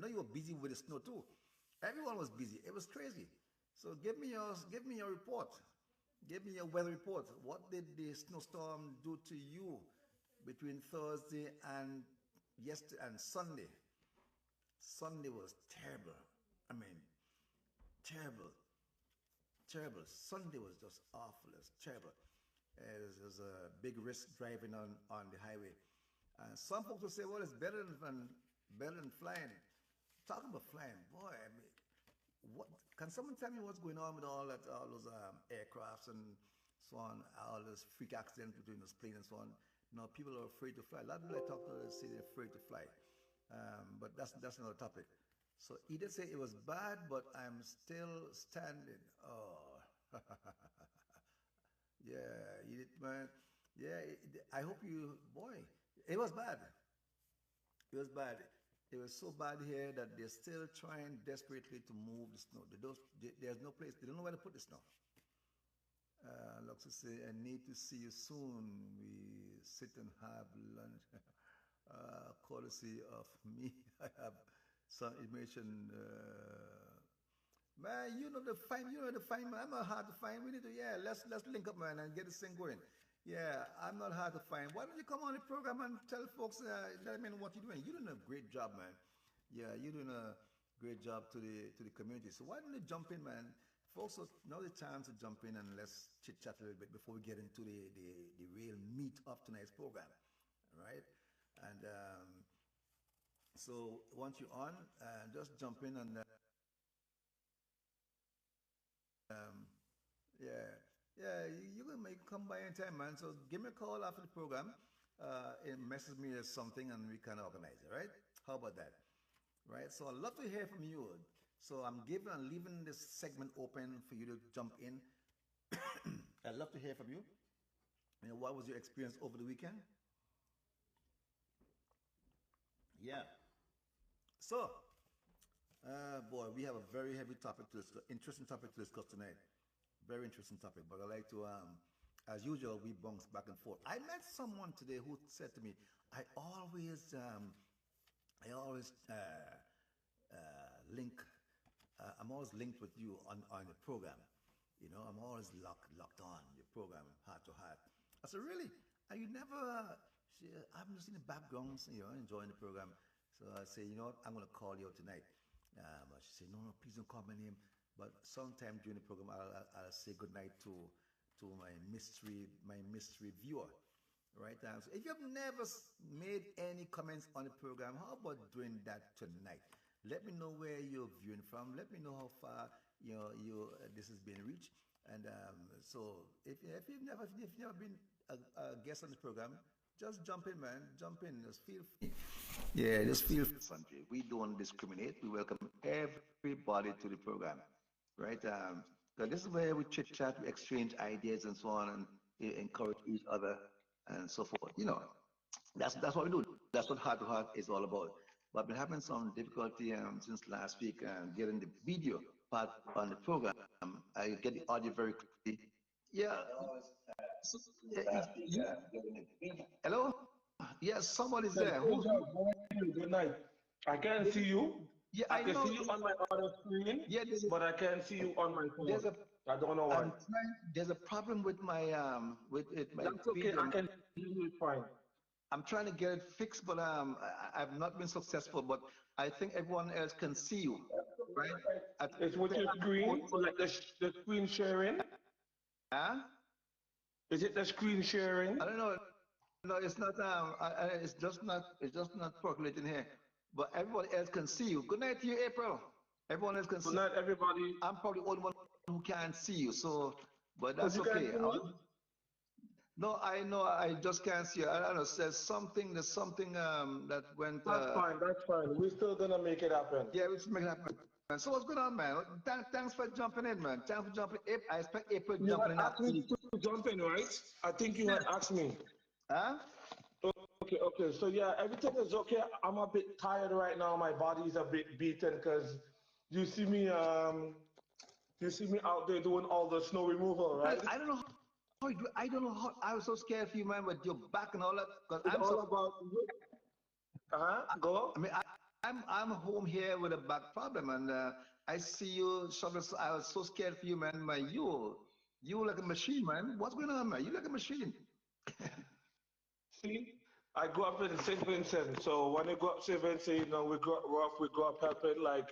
know you were busy with the snow too. Everyone was busy. It was crazy. So give me your report. Give me your weather report. What did the snowstorm do to you between Thursday and yesterday and Sunday? Sunday was terrible. I mean, terrible, terrible. Sunday was just awful. It was terrible. It was a big risk driving on the highway. And some folks will say, well, it's better than flying. Talking about flying, boy, I mean, what can someone tell me what's going on with all those aircrafts and so on, all those freak accidents between those planes and so on? No, people are afraid to fly. A lot of people I talk to they say they're afraid to fly, but that's another topic. So he did say it was bad, but I'm still standing. Oh, yeah, you did, man. Yeah, I hope you, boy. It was bad. It was bad. It was so bad here that they're still trying desperately to move the snow. There's no place. They don't know where to put the snow. Loxa say, I need to see you soon. We sit and have lunch. Courtesy of me, I have some information. Man, you know the find. You know the find. Man. I'm not hard to find. We need to, yeah. Let's link up, man, and get this thing going. Yeah, I'm not hard to find. Why don't you come on the program and tell folks, let them know what you're doing? You're doing a great job, man. Yeah, you're doing a great job to the community. So why don't you jump in, man? Folks, now the time to jump in and let's chit chat a little bit before we get into the real meat of tonight's program, all right? And so once you're on, just jump in and yeah, yeah, you can make come by anytime, man. So give me a call after the program, and message me or something, and we can organize it, right? How about that? Right. So I'd love to hear from you. So I'm leaving this segment open for you to jump in. I'd love to hear from you. You know, what was your experience over the weekend? Yeah. So, boy, we have a very heavy topic to discuss, interesting topic to discuss tonight. Very interesting topic, but I like to, as usual, we bounce back and forth. I met someone today who said to me, I always, um, I always link, I'm always linked with you on the program. You know, I'm always locked on your program, heart to heart. I said, really? Are you never, I'm just in the background, you know, enjoying the program. So I say, you know what, I'm going to call you out tonight. But she said, no, no, please don't call my name. But sometime during the program, I'll say goodnight to my mystery viewer. Right. So if you have never made any comments on the program, how about doing that tonight? Let me know where you're viewing from. Let me know how far this has been reached. And so if you've never been a guest on the program, just jump in, man. Jump in. Just feel free. Yeah, just feel free. We don't discriminate. We welcome everybody to the program, right? So this is where we chit chat, we exchange ideas and so on, and encourage each other and so forth. You know, that's what we do. That's what Heart to Heart is all about. But I've been having some difficulty since last week getting the video part on the program. I get the audio very quickly. Yeah. So, hello. Yes, somebody's Yes, there. good Who's job. How are you? Good night. I can see you. yeah, I I can know. see you on my other screen, Yeah, but I can't see you on my there's phone. a I don't know I'm why. trying. There's a problem with my my That's okay. I video. can hear you fine. I'm trying to get it fixed, but I've not been successful. But I think everyone else can see you, right? I think It's with your screen, like the screen sharing. huh? Is it the screen I sharing? don't know. No, it's not. It's just not. It's just not percolating here. But everybody else can see you. Good night to you, April. Everyone else can So see. not everybody. I'm probably the only one who can't see you. So, but So that's you can okay. see me? No, I know. I just can't see. I don't know. There's something. There's something that went. That's fine. That's fine. We're still gonna make it happen. Yeah, we should make it happen. Man. So what's going on, man? Thanks for jumping in, man. Thanks for jumping in. I expect April You jumping had in asked after me you. to jump in, right? I think you had asked me. Huh? Okay, okay. So yeah, everything is okay. I'm a bit tired right now. My body's a bit beaten because you see me you see me out there doing all the snow removal, Man, right? I don't know how you do. I don't know how. I was so scared for you, man, with your back and all that. Because It's I'm so. all about I go. mean, I'm home here with a back problem, and I see you shoveling. I was so scared for you, man. You like a machine, man. What's going on, man? You like a machine. See, I grew up in St. Vincent, so when I grew up St. Vincent, we grew up rough, we grew up helping. Like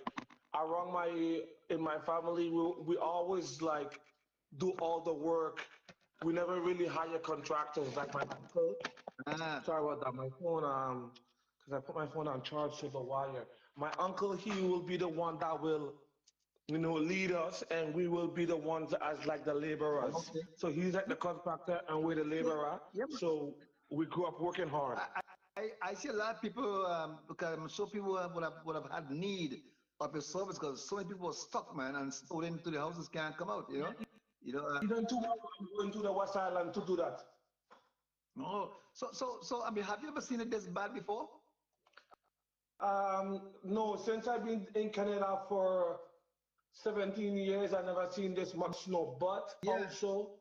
around in my family, we always like do all the work. We never really hire contractors like my uncle. Ah, Sorry about that. My phone, because I put my phone on charge to the wire. My uncle, he will be the one that will, lead us, and we will be the ones as like the laborers. okay. So he's like the contractor, and we're the Yeah, laborer. yeah. So we grew up working hard. I see a lot of people because I'm sure people would have had need of your service because so many people are stuck, man, and stored into the houses can't come out. You know. Even tomorrow, I'm going to the West Island to do that. Oh, so I mean, have you ever seen it this bad before? No, since I've been in Canada for 17 years, I've never seen this much snow. But Yeah, also,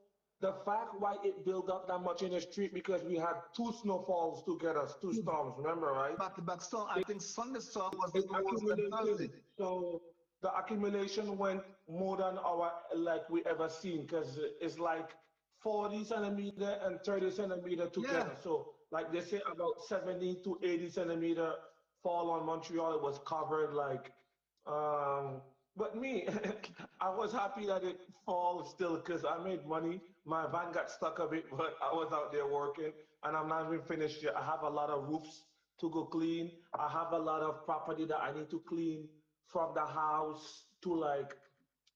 the fact why it built up that much in the street because we had two snowfalls together, two storms. Remember, right? back to back storm. I think Sunday storm was It even worse than accumulation. Thursday. So the accumulation went more than our like we ever seen because it's like 40 centimeter and 30 centimeter Yeah, together. So like they say about 70 to 80 centimeter fall on Montreal. It was covered like um but me, I was happy that it fall still because I made money. My van got stuck a bit, but I was out there working and I'm not even finished yet. I have a lot of roofs to go clean. I have a lot of property that I need to clean from the house to like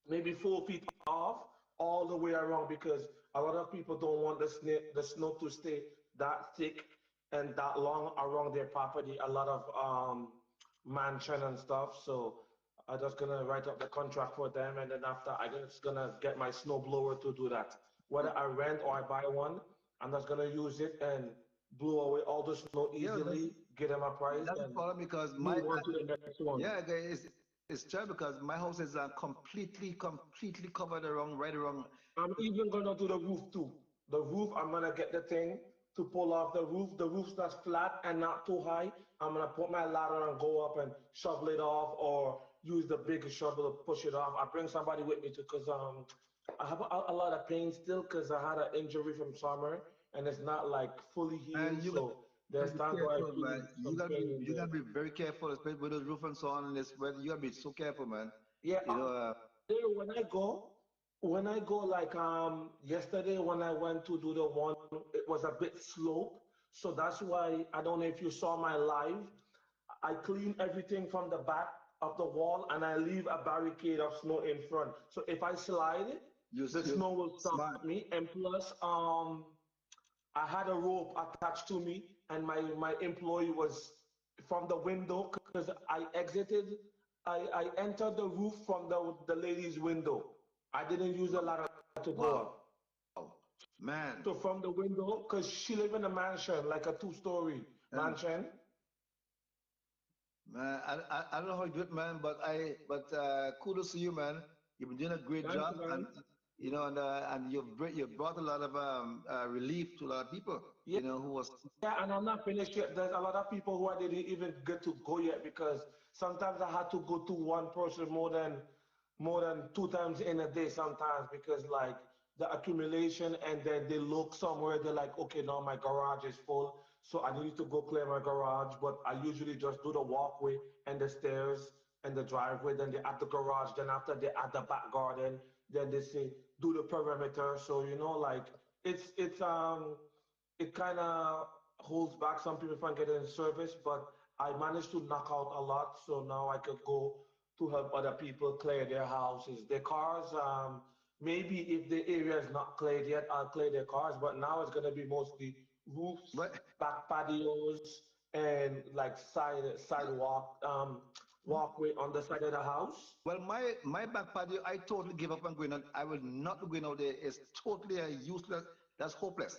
maybe 4 feet off all the way around because a lot of people don't want the snow to stay that thick and that long around their property. A lot of mansion and stuff. So I'm just gonna write up the contract for them, and then after I just gonna get my snow blower to do that. Whether I rent or I buy one, I'm just gonna use it and blow away all the snow yeah. easily, get them a price, That's the and problem because move on to the next one. yeah, it's terrible because my house is completely covered around right around. I'm even gonna do the roof too. The roof, I'm gonna get the thing to pull off the roof. The roof's not flat and not too high. I'm gonna put my ladder and go up and shovel it off, or use the bigger shovel to push it off. I bring somebody with me too, cause I have a lot of pain still, cause I had an injury from summer and it's not like fully And healed. you So gotta there's be times where I careful, feel man. some pain in You there. gotta be very careful, especially with those roof and so on in this weather. You gotta be so careful, man. Yeah, You know, there when I go like yesterday when I went to do the one, it was a bit slope. So that's why I don't know if you saw my live. I clean everything from the back of the wall and I leave a barricade of snow in front. So if I slide it, the you're snow will stop smart. me. And plus, I had a rope attached to me, and my employee was from the window because I exited. I entered the roof from the lady's window. I didn't use a ladder to go Wow, up. man, So from the window, because she live in a mansion, like a two-story uh, mansion. man. I don't know how you do it, man, but kudos to you, man. You've been doing a great Thanks, job, and man. and you've brought a lot of relief to a lot of people, Yeah, who was yeah, and I'm not finished yet. There's a lot of people who I didn't even get to go yet because sometimes I had to go to one person more than two times in a day sometimes because like the accumulation and then they look somewhere, they're like, okay, now my garage is full. So I need to go clear my garage, but I usually just do the walkway and the stairs and the driveway, then they add the garage, then after they add the back garden, then they say do the perimeter. So like it kind of holds back some people from getting service, but I managed to knock out a lot. So now I could go to help other people clear their houses, their cars. Maybe if the area is not cleared yet, I'll clear their cars. But now it's gonna be mostly roofs, but back patios, and like sidewalk, walkway on the side of the house. well, my back patio, I totally give up on going on. I will not be going out there. It's totally useless. That's hopeless.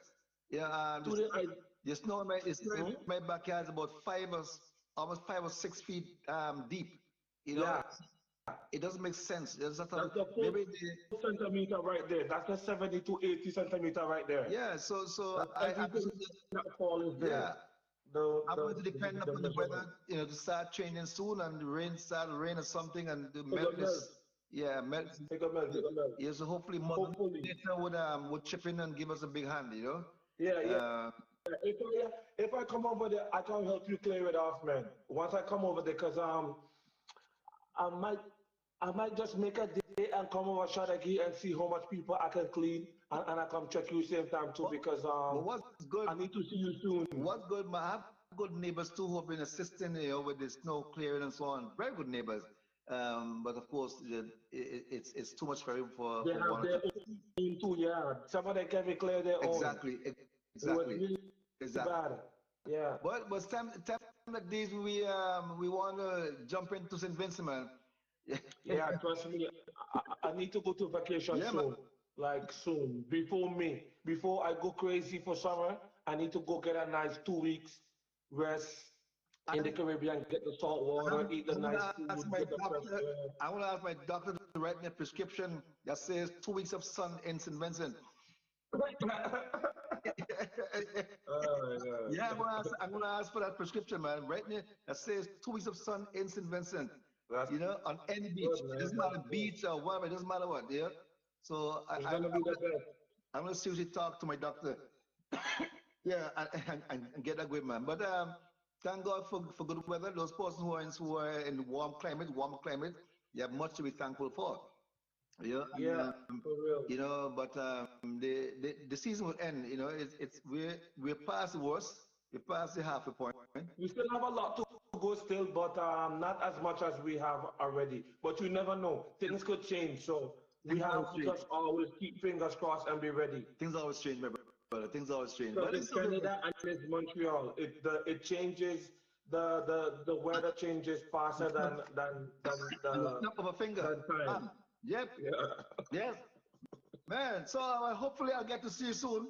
Yeah, Today, the snow in hmm? my backyard is about almost 5 or 6 feet deep. You know, Yeah, it doesn't make sense. It's just that's the full maybe centimeter right there. That's the 70 to 80 centimeter right there. yeah. So That's I everything suggest that fall is yeah. there. I'm going to depend the upon the weather, measurement. to start training soon, and the rain start rain or something, and the It melt got melt. is, yeah, melt. It got melt. It got melt. Yeah, so hopefully Mother Hopefully. Nature would chip in and give us a big hand, Yeah, yeah. Uh, If I come over there, I can help you clear it off, man. Once I come over there, cause I might I might just make a day and come over Shadagi and see how much people I can clean, and I come check you same time too, but, because but what's good? I need to see you soon. What's good? I have good neighbors too who have been assisting, with the snow clearing and so on. Very good neighbors. But of course, it's too much for him They for have one or their two persons. own too, yeah. Some of them can be clear their own. Exactly, It was exactly, really exactly. bad. Yeah. But it's time like these we want to jump into St. Vincent, man. Yeah, trust me. I need to go to vacation Yeah, man. soon. Like soon. Before me. Before I go crazy for summer, I need to go get a nice 2 weeks rest in the I'm, Caribbean, get the salt water, I'm, eat the I'm gonna nice ask food, my get the fresh doctor. air. I want to ask my doctor to write me a prescription that says 2 weeks of sun in St. Vincent. Oh my Yeah, I'm God. gonna ask. I'm gonna ask for that prescription, man. Right now, that says 2 weeks of sun in St. Vincent. That's On any beach. good, It man. doesn't That's matter good. beach or whatever. It doesn't matter what. Yeah. So It's gonna be the best. I'm gonna seriously talk to my doctor. Yeah, and get that great, man. But thank God for good weather. Those persons who are in warmer climate, you have much to be thankful for. Yeah, Yeah, for real. but the season will end. We're past the worst. We're past the halfway point. We still have a lot to go still, but not as much as we have already. But you never know. Things could change. So we Things always have to change. just always keep fingers crossed and be ready. Things always change, my brother. Things always change. Because But it's it's okay. Canada and it's Montreal. It changes the weather changes faster On the snap of a finger. than time. Bam. Yep. Yeah. Yes. Man. So hopefully I'll get to see you soon.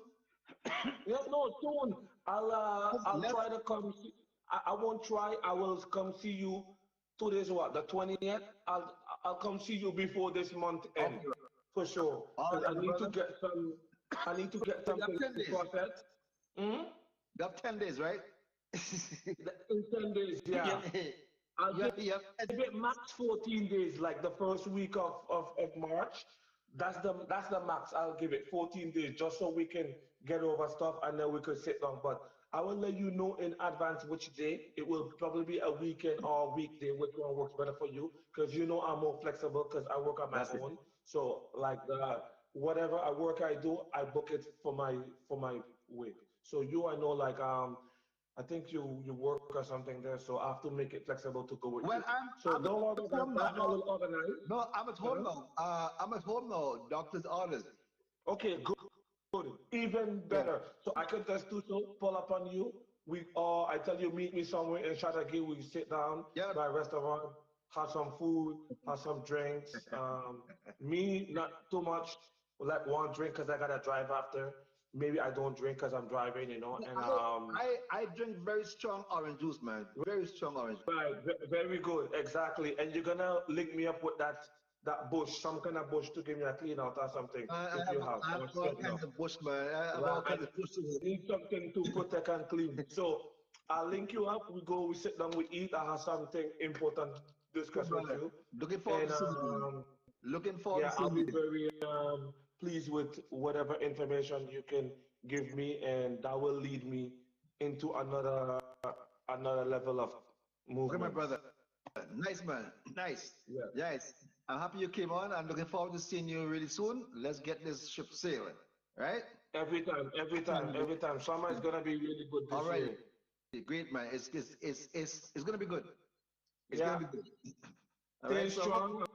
Yeah, no, soon. I'll Let's. try to come see. I won't try. I will come see you. Today's what? The 20th. I'll come see you before this month end, Okay. for sure. All Because right, my brother. I need to get You have something 10 days. processed. Hmm? You have 10 days, right? In 10 days, yeah. Yeah. I'll You have 10 give it max 14 days, like the first week of March. That's the max. I'll give it 14 days just so we can get over stuff and then we could sit down. But I will let you know in advance which day. It will probably be a weekend or a weekday, which one works better for you. Because I'm more flexible because I work on my That's it. own. So like whatever I do, I book it for my week. So I know like I think you work or something there, so I have to make it flexible to go with Well, you. So I'm don't worry at about home now. that. I will organize. No, I'm at home Uh-huh. now. I'm at home now. Doctor's orders. Okay, good, good, even Yeah. better. So I can just do so, pull up on you. I tell you, meet me somewhere in Chateauguay. We sit down Yeah. by a restaurant, have some food, have some drinks. Me, not too much, like one drink because I gotta drive after. Maybe I don't drink because I'm driving, and I drink very strong orange juice, man. Very strong orange. right, very good, exactly. And you're gonna link me up with that bush, some kind of bush to give me a clean out or something I if have you have I have or all straighten kinds up. of bush, man. I have Right, all kinds of bushes. I need something to protect and clean. So I'll link you up. We go, we sit down, we eat. I have something important to Okay, discuss with brother. you, Looking forward and to seeing you, man. Looking forward yeah, to I'll seeing be you. very pleased with whatever information you can give me, and that will lead me into another level of Okay, my movements. brother. Nice, man. Nice. Yeah. Yes. I'm happy you came on. I'm looking forward to seeing you really soon. Let's get this ship sailing. Right? Every time, every time, every time. Summer is gonna be really good All this right. year. Great, man. It's gonna be good. It's gonna Yeah. be good. All Stay right. So hope. strong.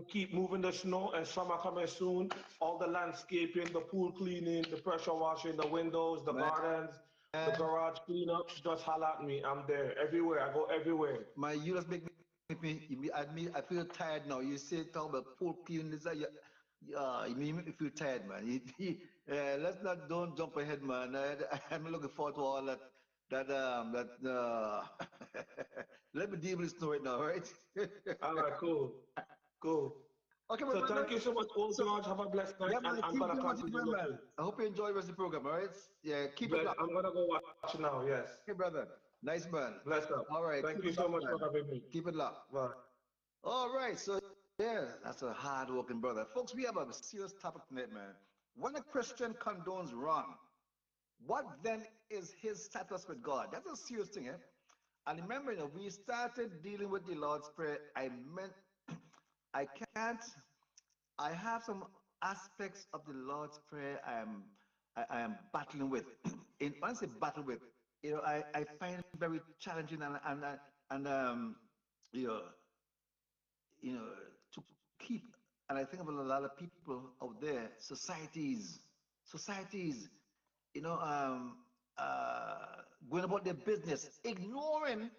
Keep moving the snow and summer coming soon. All the landscaping, the pool cleaning, the pressure washing, the windows, the Man, gardens, the garage cleanups. Just holler at me. I'm there everywhere. I go everywhere. you just I feel tired now. You say talk about pool cleaning this. You make me feel tired, man. Let's not don't jump ahead, man. I'm looking forward to all that. Let me deal with this right now, right? All right, cool, cool. Okay, my So brother. thank you so much, old So George. Have a blessed night, yeah, and man. I'm Keep gonna doing what you're continue doing, man. looking. I hope you enjoy the rest of the program. All right. Yeah. Keep it Bless. locked. I'm gonna go watch now. Yes. Okay, brother. Nice man. Bless up. All right, Thank keep you it so locked, much for man. having me. Keep it locked. Bye. All right, so yeah, that's a hard-working brother. Folks, we have a serious topic tonight, man. When a Christian condones wrong, what then is his status with God? That's a serious thing, eh? And remember, we started dealing with the Lord's Prayer. I meant I can't. I have some aspects of the Lord's Prayer I am battling with. In when I say battle with, I find it very challenging and you know you know to keep. And I think of a lot of people out there, societies, you know, going about their business, ignoring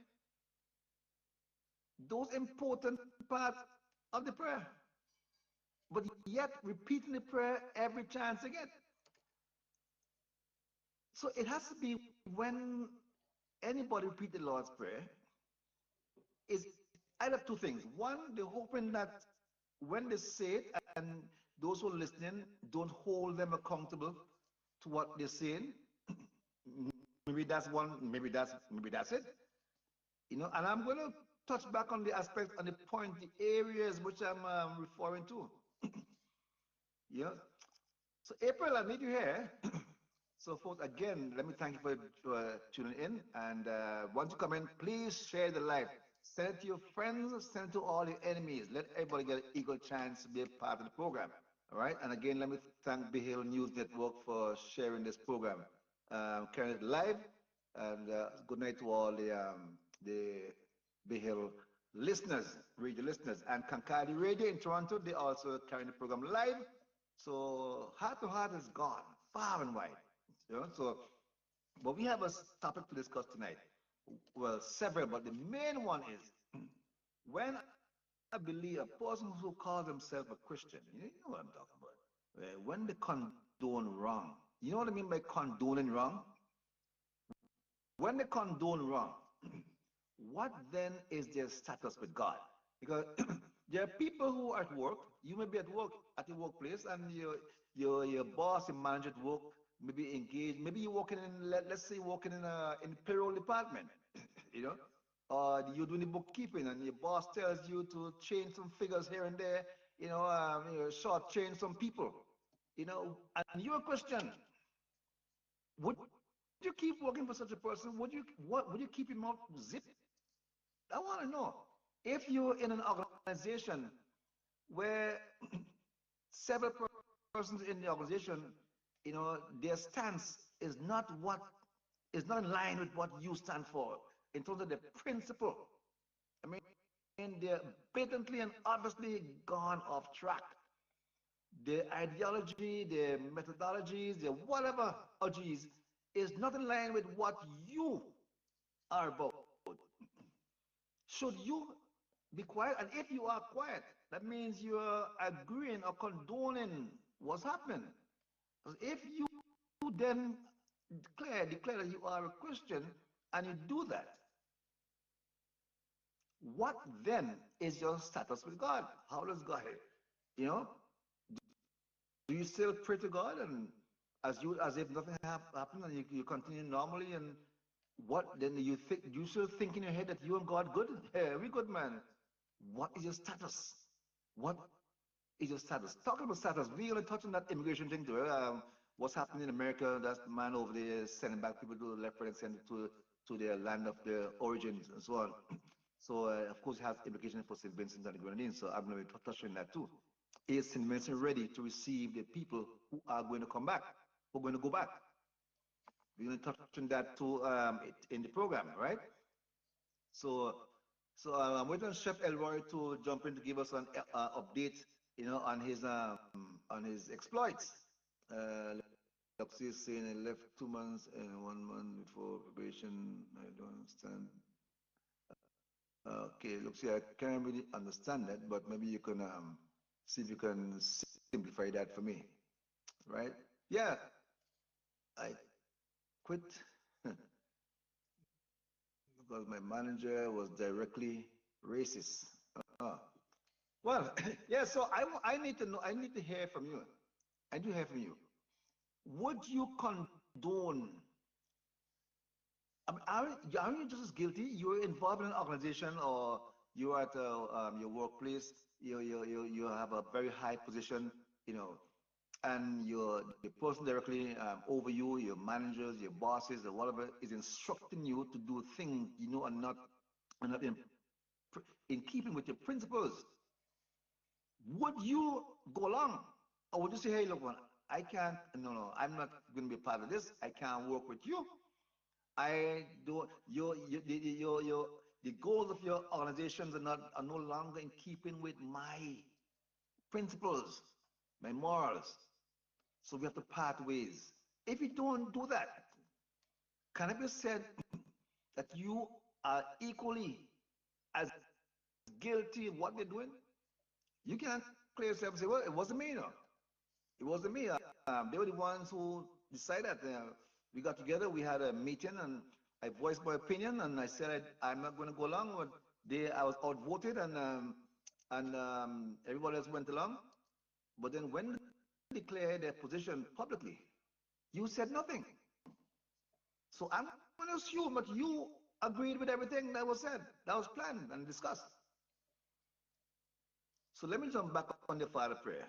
those important parts of the prayer, but yet repeating the prayer every chance again. So it has to be when anybody repeat the Lord's Prayer, is either two things. One, they're hoping that when they say it and those who are listening don't hold them accountable to what they're saying. Maybe that's one, maybe that's it. And I'm going to touch back on the aspect, on the point, the areas which I'm referring to. Yeah. So April, I need you here. So, folks, again, let me thank you for tuning in. And once you come in, please share the live. Send it to your friends, send it to all your enemies. Let everybody get an equal chance to be a part of the program. All right. And again, let me thank Be Hill News Network for sharing this program, carrying it live. And good night to all the Be Hill listeners, radio listeners. And Kankadi Radio in Toronto, they also carrying the program live. So, Heart to Heart is gone, far and wide. So, but we have a topic to discuss tonight. Well, several, but the main one is when I believe a person who calls himself a Christian, you know what I'm talking about, when they condone wrong, you know what I mean by condoning wrong? When they condone wrong, what then is their status with God? Because there are people who are at work. You may be at work at your workplace, and your boss, your manager at work, maybe engaged. Maybe you're working in let's say working in the payroll department, you know, or you're doing the bookkeeping, and your boss tells you to change some figures here and there, short change some people, and you're a Christian. Would you keep working for such a person? Would you keep your mouth zipped? I want to know if you're in an organization where several persons in the organization, their stance is not in line with what you stand for in terms of the principle. I mean, they're blatantly and obviously gone off track. Their ideology, their methodologies, their whatever ideologies is not in line with what you are about. Should you be quiet? And if you are quiet, that means you're agreeing or condoning what's happening. Because if you then declare that you are a Christian and you do that, what then is your status with God? How does God, you know, do you still pray to God and as if nothing happened and you continue normally, and what then you think, you still think in your head that you and God good? Hey, we good, man. What is your status? What is your status? Talking about status, we only touching that immigration thing too. What's happening in America? That's the man over there sending back people to the left, right, and center to their land of their origins and so on. So of course, it has implications for St. Vincent and the Grenadines. So I'm going to be touching that too. Is St. Vincent ready to receive the people who are going to come back, who are going to go back? We're going to touch on that too in the program, right? So, I'm waiting on Chef Elroy to jump in to give us an update, on his exploits. Luxy is saying I left 2 months and 1 month before probation. I don't understand. Okay, Luxy, I can't really understand that, but maybe you can see if you can simplify that for me, right? Yeah, I quit because my manager was directly racist. Uh, well, yeah. So I need to know. I need to hear from you. I do hear from you. Would you condone I mean, aren't you just as guilty? You're involved in an organization, or you're at your workplace. You have a very high position, you know, and your person directly over you, your managers, your bosses, or whatever, is instructing you to do things you know are not in keeping with your principles. Would you go along, or would you say, "Hey, look, man, I can't. No, no, I'm not going to be part of this. I can't work with you. I do the goals of your organizations are no longer in keeping with my principles, my morals. So we have to part ways." If you don't do that, can it be said that you are equally as guilty of what they're doing? You can't clear yourself and say, "Well, it wasn't me, no. It wasn't me. They were the ones who decided. We got together, we had a meeting, and I voiced my opinion, and I said I'm not going to go along with I was outvoted, and everybody else went along. But then when they declared their position publicly, you said nothing. So I'm going to assume that you agreed with everything that was said, that was planned and discussed. So let me jump back on the Father prayer.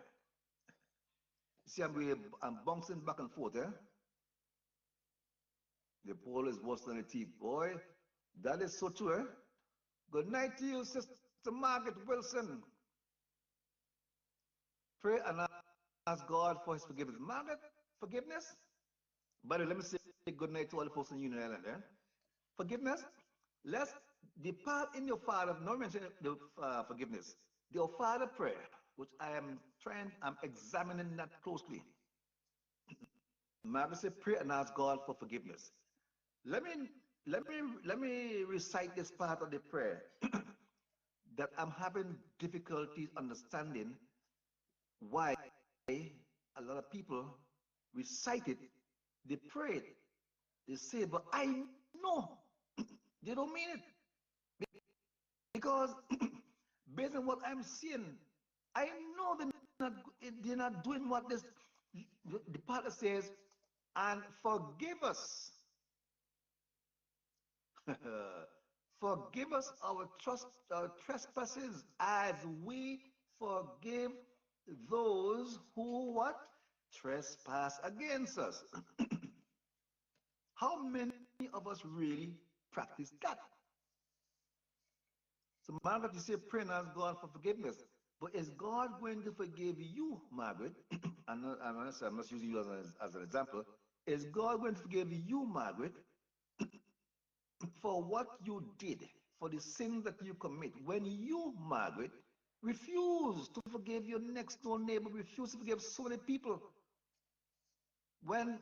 See, I'm bouncing back and forth, eh? The poll is worse than the teeth. Boy, that is so true, eh? Good night to you, Sister Margaret Wilson. Pray and ask God for his forgiveness. Margaret, forgiveness? By the way, let me say good night to all the folks in Union Island, eh? Forgiveness? Let's depart in your Father. No mention the forgiveness. The Father prayer, which I'm examining that closely. Margaret said, pray and ask God for forgiveness. Let me let me recite this part of the prayer that I'm having difficulties understanding why a lot of people recite it, they pray it, they say, but I know they don't mean it because based on what I'm seeing, I know not they're not doing what this the part that says, and forgive us. Forgive us our trespasses as we forgive those who what? Trespass against us. How many of us really practice that? So, Margaret, you say pray and ask God for forgiveness. But is God going to forgive you, Margaret? I'm not using you as an example. Is God going to forgive you, Margaret, for what you did, for the sin that you commit? When you, Margaret, refuse to forgive your next door neighbor, refuse to forgive so many people when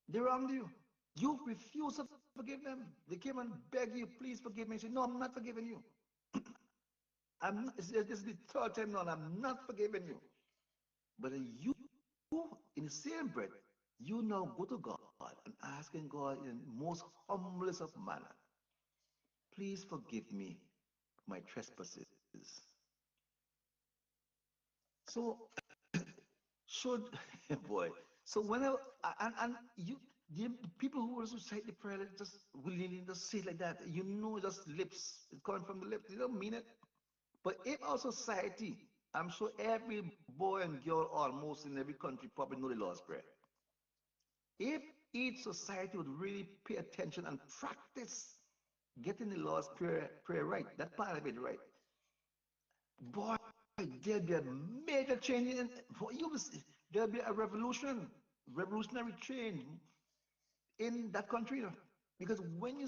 they wronged you, you refuse to forgive them. They came and beg you, please forgive me. You say, no, I'm not forgiving you. This is the third time now, and I'm not forgiving you. But you, in the same breath, you now go to God and asking God in the most humblest of manner, please forgive me my trespasses. So should boy. So whenever and you the people who also recite the prayer just willingly just say it like that, just lips, it's coming from the lips. They don't mean it. But if our society, I'm sure every boy and girl almost in every country probably know the Lord's Prayer. If each society would really pay attention and practice getting the Lord's prayer right, that part of it right, boy, there'll be a major change for you. There'll be a revolutionary change in that country. Because when you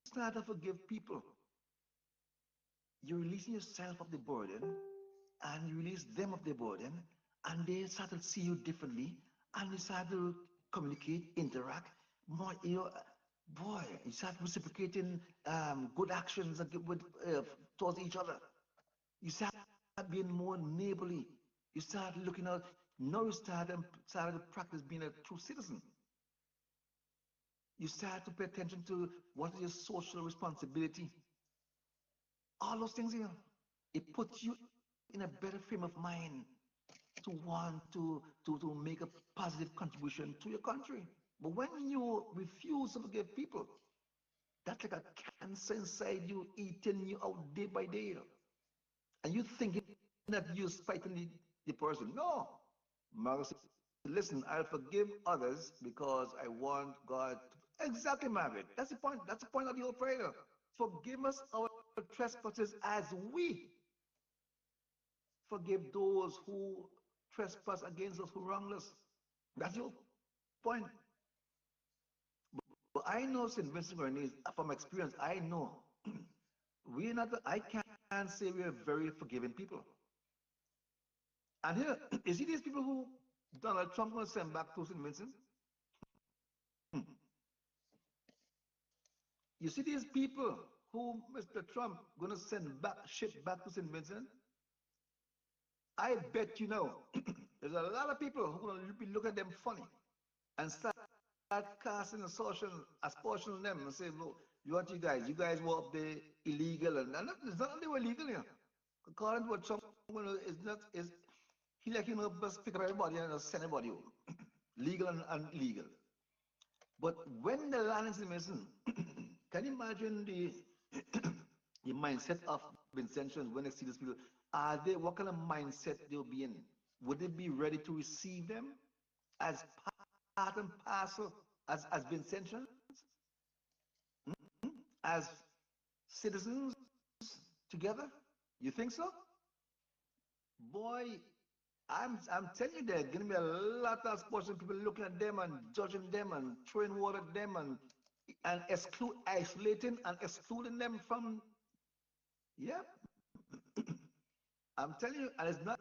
start to forgive people, you're releasing yourself of the burden, and you release them of the burden, and they start to see you differently, and you start to communicate, interact more. Boy, you start reciprocating good actions towards each other. You start being more neighborly. You start looking out. Now you started to practice being a true citizen. You start to pay attention to what is your social responsibility. All those things here. It puts you in a better frame of mind to want to make a positive contribution to your country. But when you refuse to forgive people, That's like a cancer inside you, eating you out day by day. And you thinking that you're fighting the person. No. Margaret said, listen, I'll forgive others because I want God to. Exactly, Margaret. That's the point. That's the point of the whole prayer. Forgive us our trespasses as we forgive those who trespass against us, who wrong us. That's your point. But I know St. Vincent Grenadines, from experience, I know we're not, I can't say we're very forgiving people. And here, you see these people who Donald Trump going to send back to St. Vincent? Hmm. You see these people who Mr. Trump going to send back, ship back to St. Vincent? I bet you know, there's a lot of people who are going to be looking at them funny and start casting aspersion on them and say, well, you guys were up there illegal. And it's not that they were illegal here. According to what Trump is not, is he like, just pick up everybody and just send everybody home. Legal and illegal. But when the land is missing, can you imagine the mindset of Vincentians when they see these people? What kind of mindset they'll be in? Would they be ready to receive them as part and parcel, as Vincentians, as citizens together? You think so? Boy, I'm telling you, there's gonna be a lot of sports people looking at them and judging them and throwing water at them and isolating and excluding them from. Yeah, I'm telling you, and it's not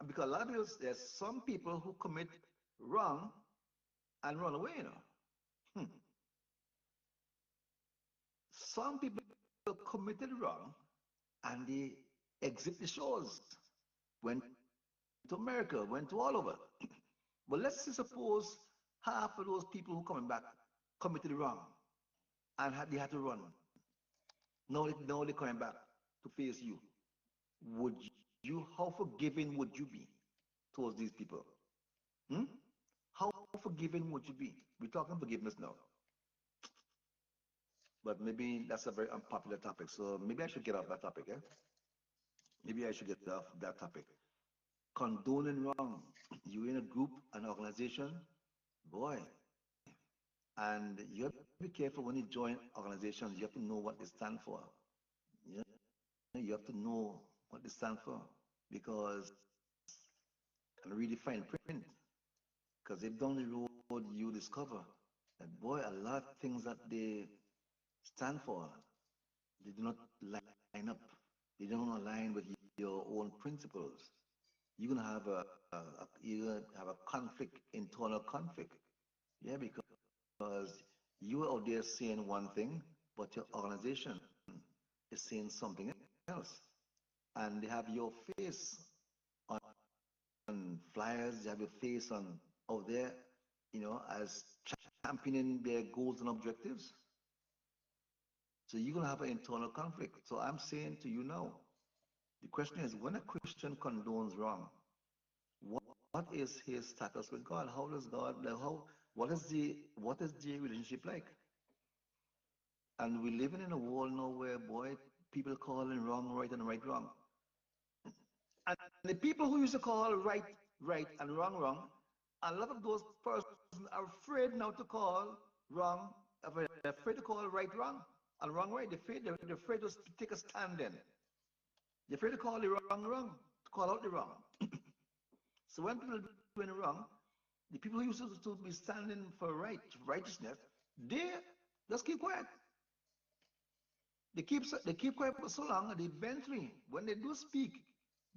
because a lot of people, there's some people who commit wrong and run away. Hmm. Some people committed wrong and they exit the shores, went to America, went to all over. But let's suppose half of those people who coming back committed wrong and they had to run. Now they're coming back to face you. Would how forgiving would you be towards these people? Hmm? How forgiving would you be? We're talking forgiveness now. But maybe that's a very unpopular topic. So maybe I should get off that topic, eh? Maybe I should get off that topic. Condoning wrong. You're in a group, an organization, boy, and you have to be careful when you join organizations. You have to know what they stand for. You have to know what they stand for because and read the fine print. Because if down the road you discover that boy, a lot of things that they stand for, they do not line up. They don't align with your own principles. You're gonna have you're gonna have a conflict, internal conflict. Yeah, because you're out there saying one thing, but your organization is saying something else. And they have your face on flyers, they have your face on out there, as championing their goals and objectives. So you're gonna have an internal conflict. So I'm saying to you now, the question is when a Christian condones wrong, what, what is his status with God? How does God like how what is the relationship like? And we're living in a world now where boy, people calling wrong right and right wrong. And the people who used to call right right and wrong wrong, a lot of those persons are afraid now to call wrong, they're afraid to call right wrong and wrong right. They're afraid to take a stand then. They're afraid to call the wrong wrong, to call out the wrong. So when people are doing wrong, the people who used to be standing for righteousness, they just keep quiet. They keep quiet for so long, and eventually, when they do speak,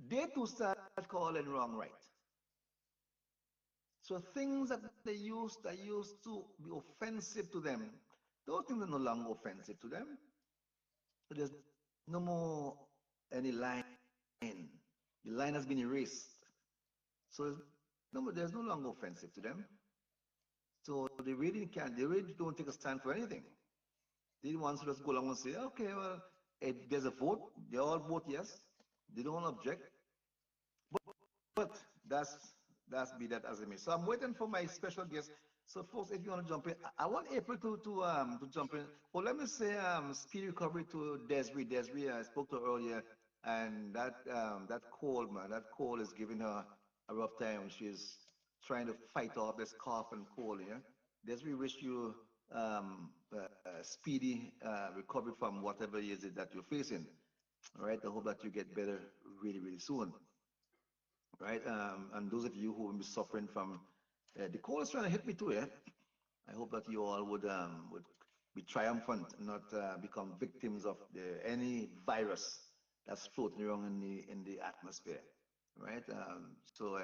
they too start calling wrong right. So things that used to be offensive to them, those things are no longer offensive to them. So there's no more any line. The line has been erased. So there's no longer offensive to them. So they really don't take a stand for anything. They want to just go along and say, okay, well, if there's a vote, they all vote yes. They don't object. But that's be that as it may. So I'm waiting for my special guest, So, folks, if you want to jump in, I want April to jump in. Well, let me say speedy recovery to Desiree. Desiree, I spoke to her earlier, and that cold, man, that cold is giving her a rough time. She's trying to fight off this cough and cold. Yeah, Desiree, wish you speedy recovery from whatever it is that you're facing. All right, I hope that you get better really, really soon. Right, and those of you who will be suffering from the cold is trying to hit me too. Yeah, I hope that you all would be triumphant and not become victims of any virus that's floating around in the atmosphere, right? So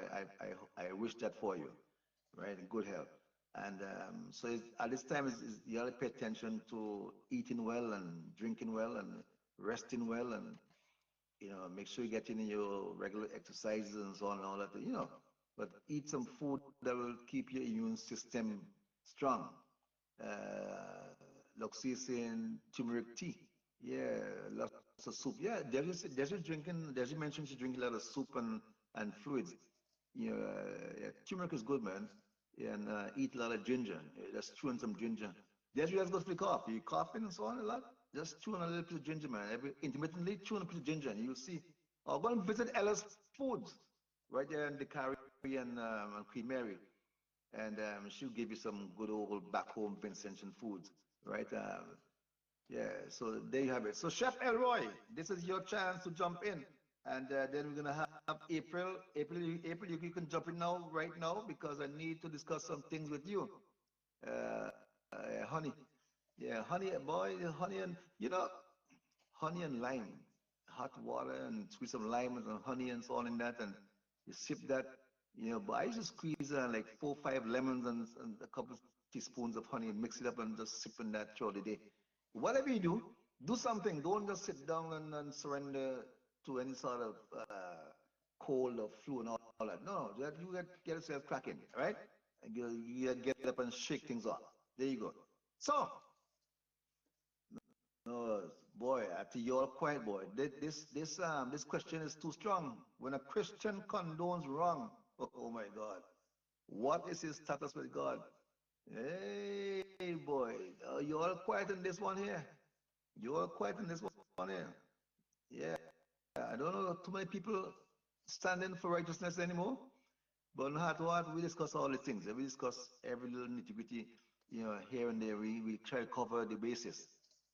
I wish that for you, right? In good health. And so at this time, you gotta pay attention to eating well and drinking well and resting well, and make sure you get in your regular exercises and so on and all that. But eat some food that will keep your immune system strong. Loxicin, turmeric tea. Yeah, lots of soup. Yeah, there's you mentioned she's drinking a lot of soup and fluids. Yeah, turmeric is good, man. And eat a lot of ginger. Yeah, just chew on some ginger. There's you guys go for the cough. You coughing and so on a lot. Just chew on a little piece of ginger, man. Intermittently chew on a piece of ginger, and you'll see. Or go and visit Ella's Foods right there in the Caribbean and Queen Mary, and she'll give you some good old back home Vincentian foods, right? Yeah, so there you have it. So Chef Elroy, this is your chance to jump in, and then we're gonna have April. April, you can jump in now, right now, because I need to discuss some things with you, honey. Yeah, honey, boy, honey, and honey and lime, hot water, and squeeze some lime and some honey and so on in that, and you sip that. But I used to squeeze like 4 or 5 lemons and a couple of teaspoons of honey and mix it up and just sip in that throughout the day. Whatever you do something. Don't just sit down and surrender to any sort of cold or flu and all that. No, you get yourself cracking, right? And you get up and shake things off. There you go. So, no, boy, I tell you all quiet, boy. This question is too strong. When a Christian condones wrong, oh my God, what is his status with God? Hey, boy, you all quiet in this one here. You all quiet in this one here. Yeah, I don't know too many people standing for righteousness anymore. But no matter what, we discuss all the things. We discuss every little nitty gritty, here and there. We try to cover the basis.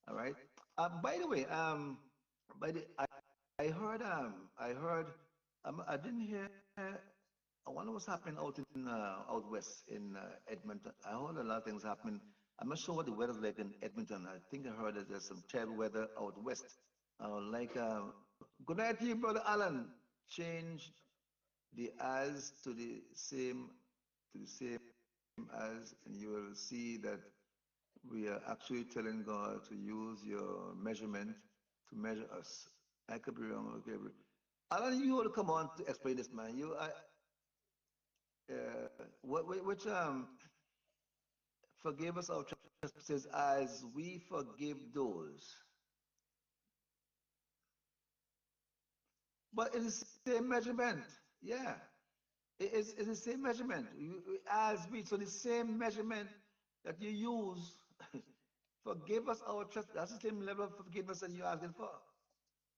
All right. By the way, by the I heard, I didn't hear. I wonder what's happening out west in Edmonton. I heard a lot of things happening. I'm not sure what the weather's like in Edmonton. I think I heard that there's some terrible weather out west. Good night to you, brother Alan. Change the as to the same as, and you will see that we are actually telling God to use your measurement to measure us. I could be wrong. Okay, Alan, you want to come on to explain this, man? Which forgive us our trespasses as we forgive those. But it's the same measurement. Yeah, it's the same measurement. As we, so the same measurement that you use, forgive us our trespasses. That's the same level of forgiveness that you're asking for.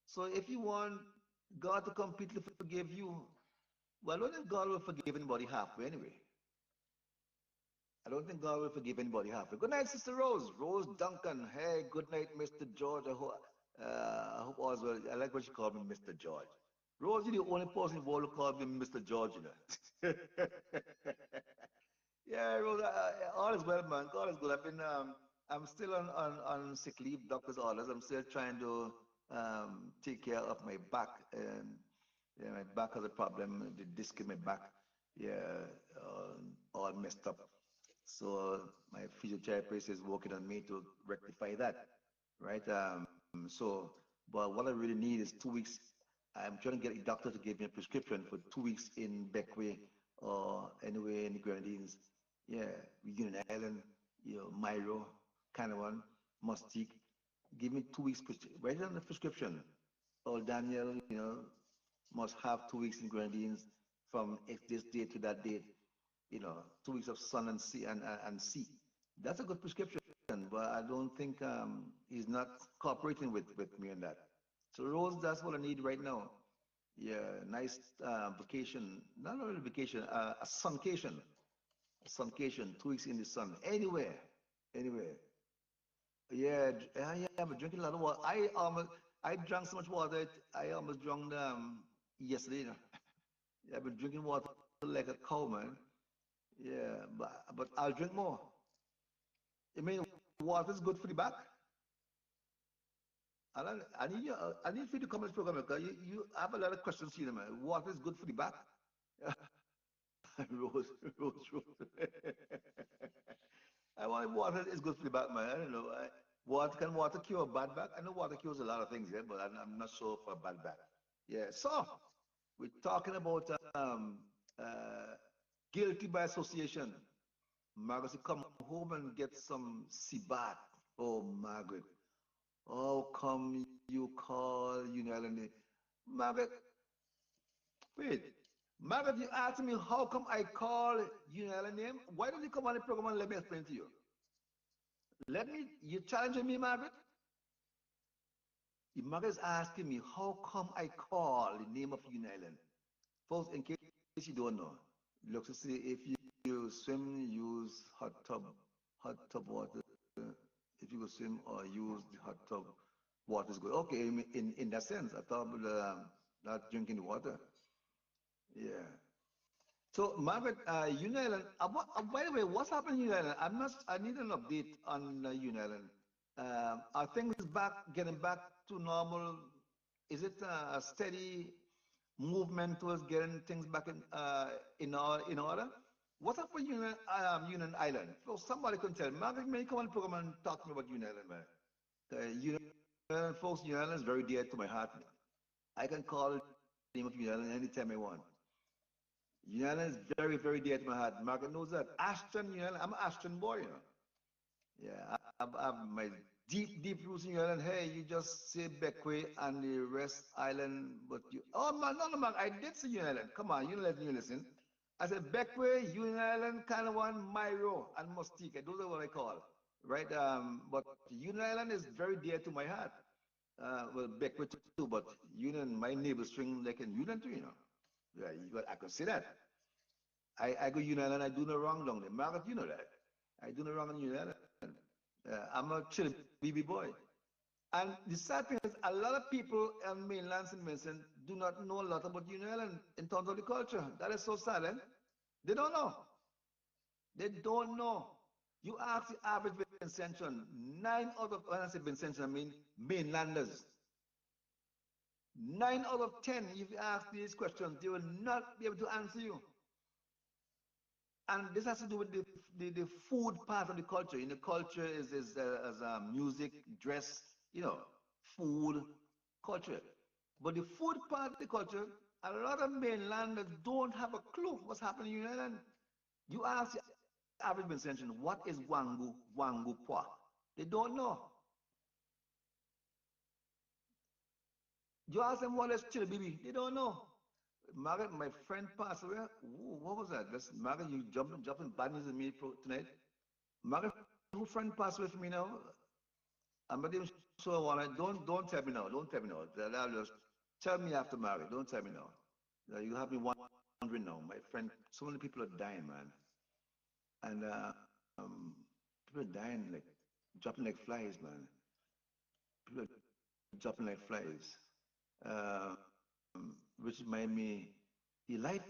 So if you want God to completely forgive you, well, I don't think God will forgive anybody halfway anyway. I don't think God will forgive anybody halfway. Good night, Sister Rose. Rose Duncan. Hey, good night, Mr. George. I hope all's well. I like what she called me Mr. George. Rose, you're the only person in the world who called me Mr. George, Yeah, Rose, all is well, man. God is good. I'm still on sick leave, doctor's orders. I'm still trying to take care of my back, and yeah, my back has a problem. The disc in my back, yeah, all messed up. So my physiotherapist is working on me to rectify that, right? So, but what I really need is 2 weeks. I'm trying to get a doctor to give me a prescription for 2 weeks in Beckway or anywhere in the Grenadines. Yeah, Union Island, Miro, kind of one, Mustique. Give me 2 weeks, write it on the prescription. Oh, Daniel, must have 2 weeks in Grenadines from this date to that date. 2 weeks of sun and sea. That's a good prescription, but I don't think he's not cooperating with me on that. So Rose, that's what I need right now. Yeah, nice vacation. Not only vacation, a suncation. A suncation, 2 weeks in the sun. Anywhere. Anywhere. Yeah, yeah, I'm drinking a lot of water. I drank so much water, I almost drowned yesterday. Yeah, I've been drinking water like a cow, man. Yeah, but I'll drink more. I mean, water is good for the back. I need you. I need for you to come on this program because you have a lot of questions here, man. Water is good for the back. Rose, Rose. I want water is good for the back, man. I don't know. Water cure a bad back? I know water cures a lot of things, yeah, but I'm not sure for a bad back. Yeah. So we're talking about uh, guilty by association. Margaret said, come home and get some Sibat. Oh, Margaret. How come you call Unelene? Margaret, wait. Margaret, you asked me how come I call Unelene name? Why don't you come on the program and let me explain to you? You challenging me, Margaret? Margaret is asking me how come I call the name of Unelene. Folks, in case you don't know, look to see if you swim, use hot tub water. If you go swim or use the hot tub, water is good. Okay, in that sense, I thought not drinking the water. Yeah. So, Margaret, Uniland, by the way, what's happening in Uniland? I need an update on Uniland. Are things getting back to normal? Is it a steady movement towards getting things back in order? What's up for Union Island? So somebody can tell me. Margaret, may you come on the program and talk to me about Union Island, man? Union Island, folks, Union Island is very dear to my heart. I can call the name of Union Island anytime I want. Union Island is very, very dear to my heart. Margaret knows that. Ashton, Union Island, I'm an Ashton boy, you know. Yeah, I have my deep, deep roots in Union Island. Hey, you just say Bequia and the rest island, but you. Oh, man, no, no, man, I did say Union Island. Come on, you listen. I said Bequia, Union Island, Canawan, Myro, and Mustique. Those are what I call, right? But Union Island is very dear to my heart. Well, Bequia too, but Union, my neighbor string like in Union too, you know. Yeah, I could say that. I go Union Island, I do no wrong down there. Margaret, you know that. I do no wrong in Union Island. I'm a chill BB boy. And the sad thing is, a lot of people on mainland St. Vincent do not know a lot about Union Island in terms of the culture. That is so sad, eh? They don't know. They don't know. You ask the average Vincentian, when I say Vincentian, I mean mainlanders. 9 out of 10, if you ask these questions, they will not be able to answer you. And this has to do with the food part of the culture. You know, culture is as music, dress, food, culture. But the food part of the culture, a lot of mainlanders don't have a clue what's happening in United Island. You ask the average Vincentian, what is Wangu Pwa? They don't know. You ask them what is Chilibibi, they don't know. Margaret, my friend passed away. Ooh, what was that? Margaret, you jumping bad news in me tonight. Margaret, who friend passed away from me now? I'm not even sure I wanna. Don't tell me now. Don't tell me now. Just tell me after Margaret. Don't tell me now. You have me wondering now. My friend, so many people are dying, man, and people are dying like dropping like flies, man. People are dropping like flies. Um, which remind me, life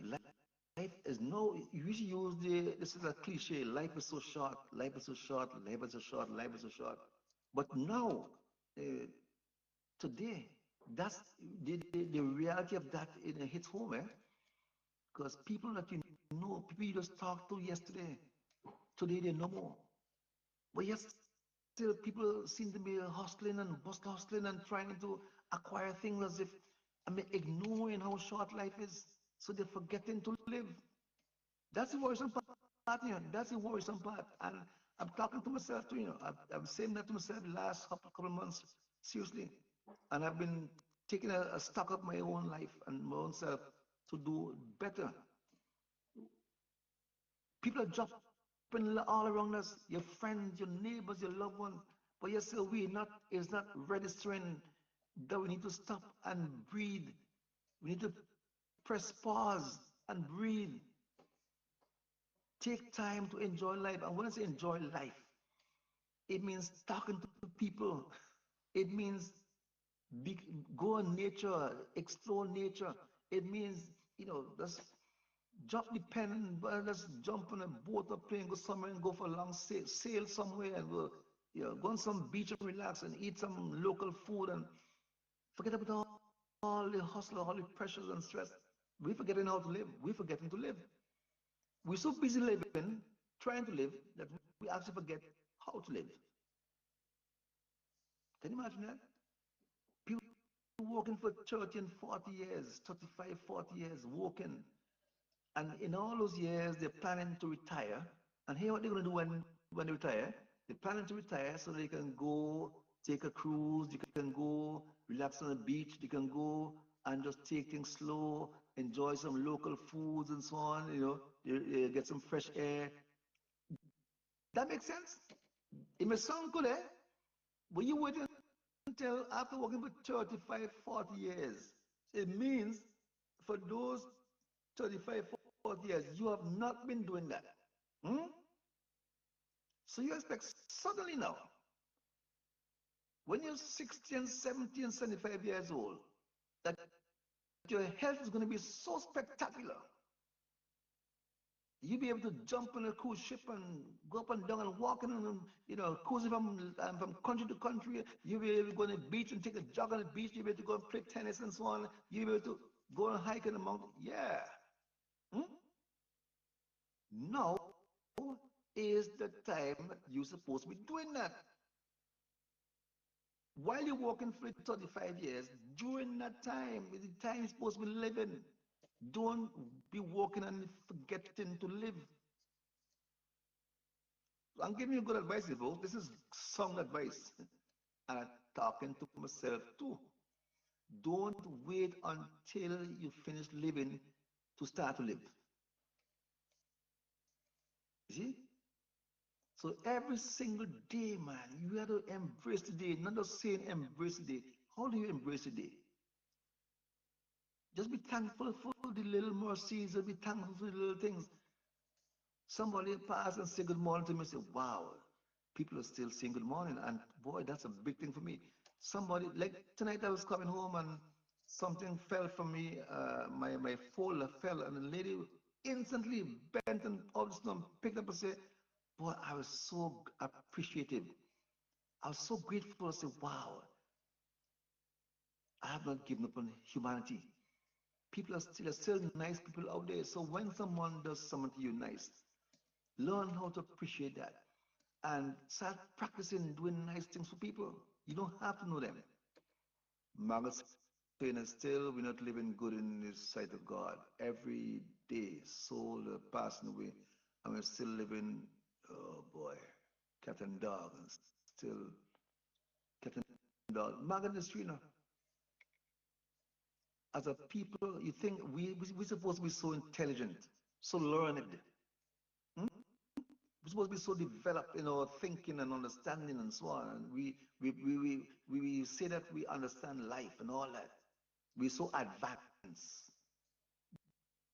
is no. You usually use this is a cliche. Life is so short. Life is so short. Life is so short. Life is so short. But now, uh, today, that's the reality of that. It hits home, eh? Because people that you know, people you just talked to yesterday, today they no more. But yet still people seem to be hustling and hustling and trying to acquire things as if, I mean, ignoring how short life is. So they're forgetting to live. That's the worrisome part, That's the worrisome part. And I'm talking to myself too, I'm saying that to myself the last couple of months, seriously. And I've been taking a stock of my own life and my own self to do better. People are dropping all around us, your friends, your neighbors, your loved ones. But yet still we not is not registering that we need to stop and breathe. We need to press pause and breathe. Take time to enjoy life. And when I say enjoy life, it means talking to people. It means be, go in nature, explore nature. It means, just drop the pen, let's jump on a boat or plane, go somewhere and go for a long sail somewhere and go, go on some beach and relax and eat some local food and forget about all the hustle, all the pressures and stress. We're forgetting how to live. We're forgetting to live. We're so busy living, trying to live, that we actually forget how to live. Can you imagine that? People working for 30 and 40 years, 35, 40 years, working. And in all those years, they're planning to retire. And here, what they're going to do when they retire, they're planning to retire so they can go take a cruise, they can go relax on the beach, they can go and just take things slow, enjoy some local foods and so on, get some fresh air. That makes sense? It may sound good, eh? But you wait until after working for 35, 40 years. It means for those 35, 40 years, you have not been doing that. Hmm? So you expect suddenly now, when you're 60 and 70 and 75 years old, that your health is going to be so spectacular. You'll be able to jump on a cruise ship and go up and down and walk in, cruising from country to country. You'll be able to go on the beach and take a jog on the beach. You'll be able to go and play tennis and so on. You'll be able to go and hike in the mountain. Yeah. Hmm? Now is the time you're supposed to be doing that. While you're working for 35 years, during that time, is the time you're supposed to be living. Don't be working and forgetting to live. I'm giving you good advice, folks. This is sound advice. And I'm talking to myself too. Don't wait until you finish living to start to live. You see? So every single day, man, you have to embrace the day. Not just saying embrace the day. How do you embrace the day? Just be thankful for the little mercies and be thankful for the little things. Somebody pass and say good morning to me and say, wow, people are still saying good morning. And boy, that's a big thing for me. Somebody, like tonight I was coming home and something fell from me. My folder fell and the lady instantly bent and all of a sudden picked up and said, boy, I was so appreciative. I was so grateful. I said, wow, I have not given up on humanity. People are still nice people out there. So when someone does something to you nice, learn how to appreciate that and start practicing doing nice things for people. You don't have to know them. Margaret saying, and still we're not living good in the sight of God. Every day, soul passing away, and we're still living, oh boy, cat and dog, and still cat and dog. Margaret and Strina, as a people, you think we're supposed to be so intelligent, so learned. Hmm? We're supposed to be so developed in our thinking and understanding and so on. And we say that we understand life and all that. We're so advanced.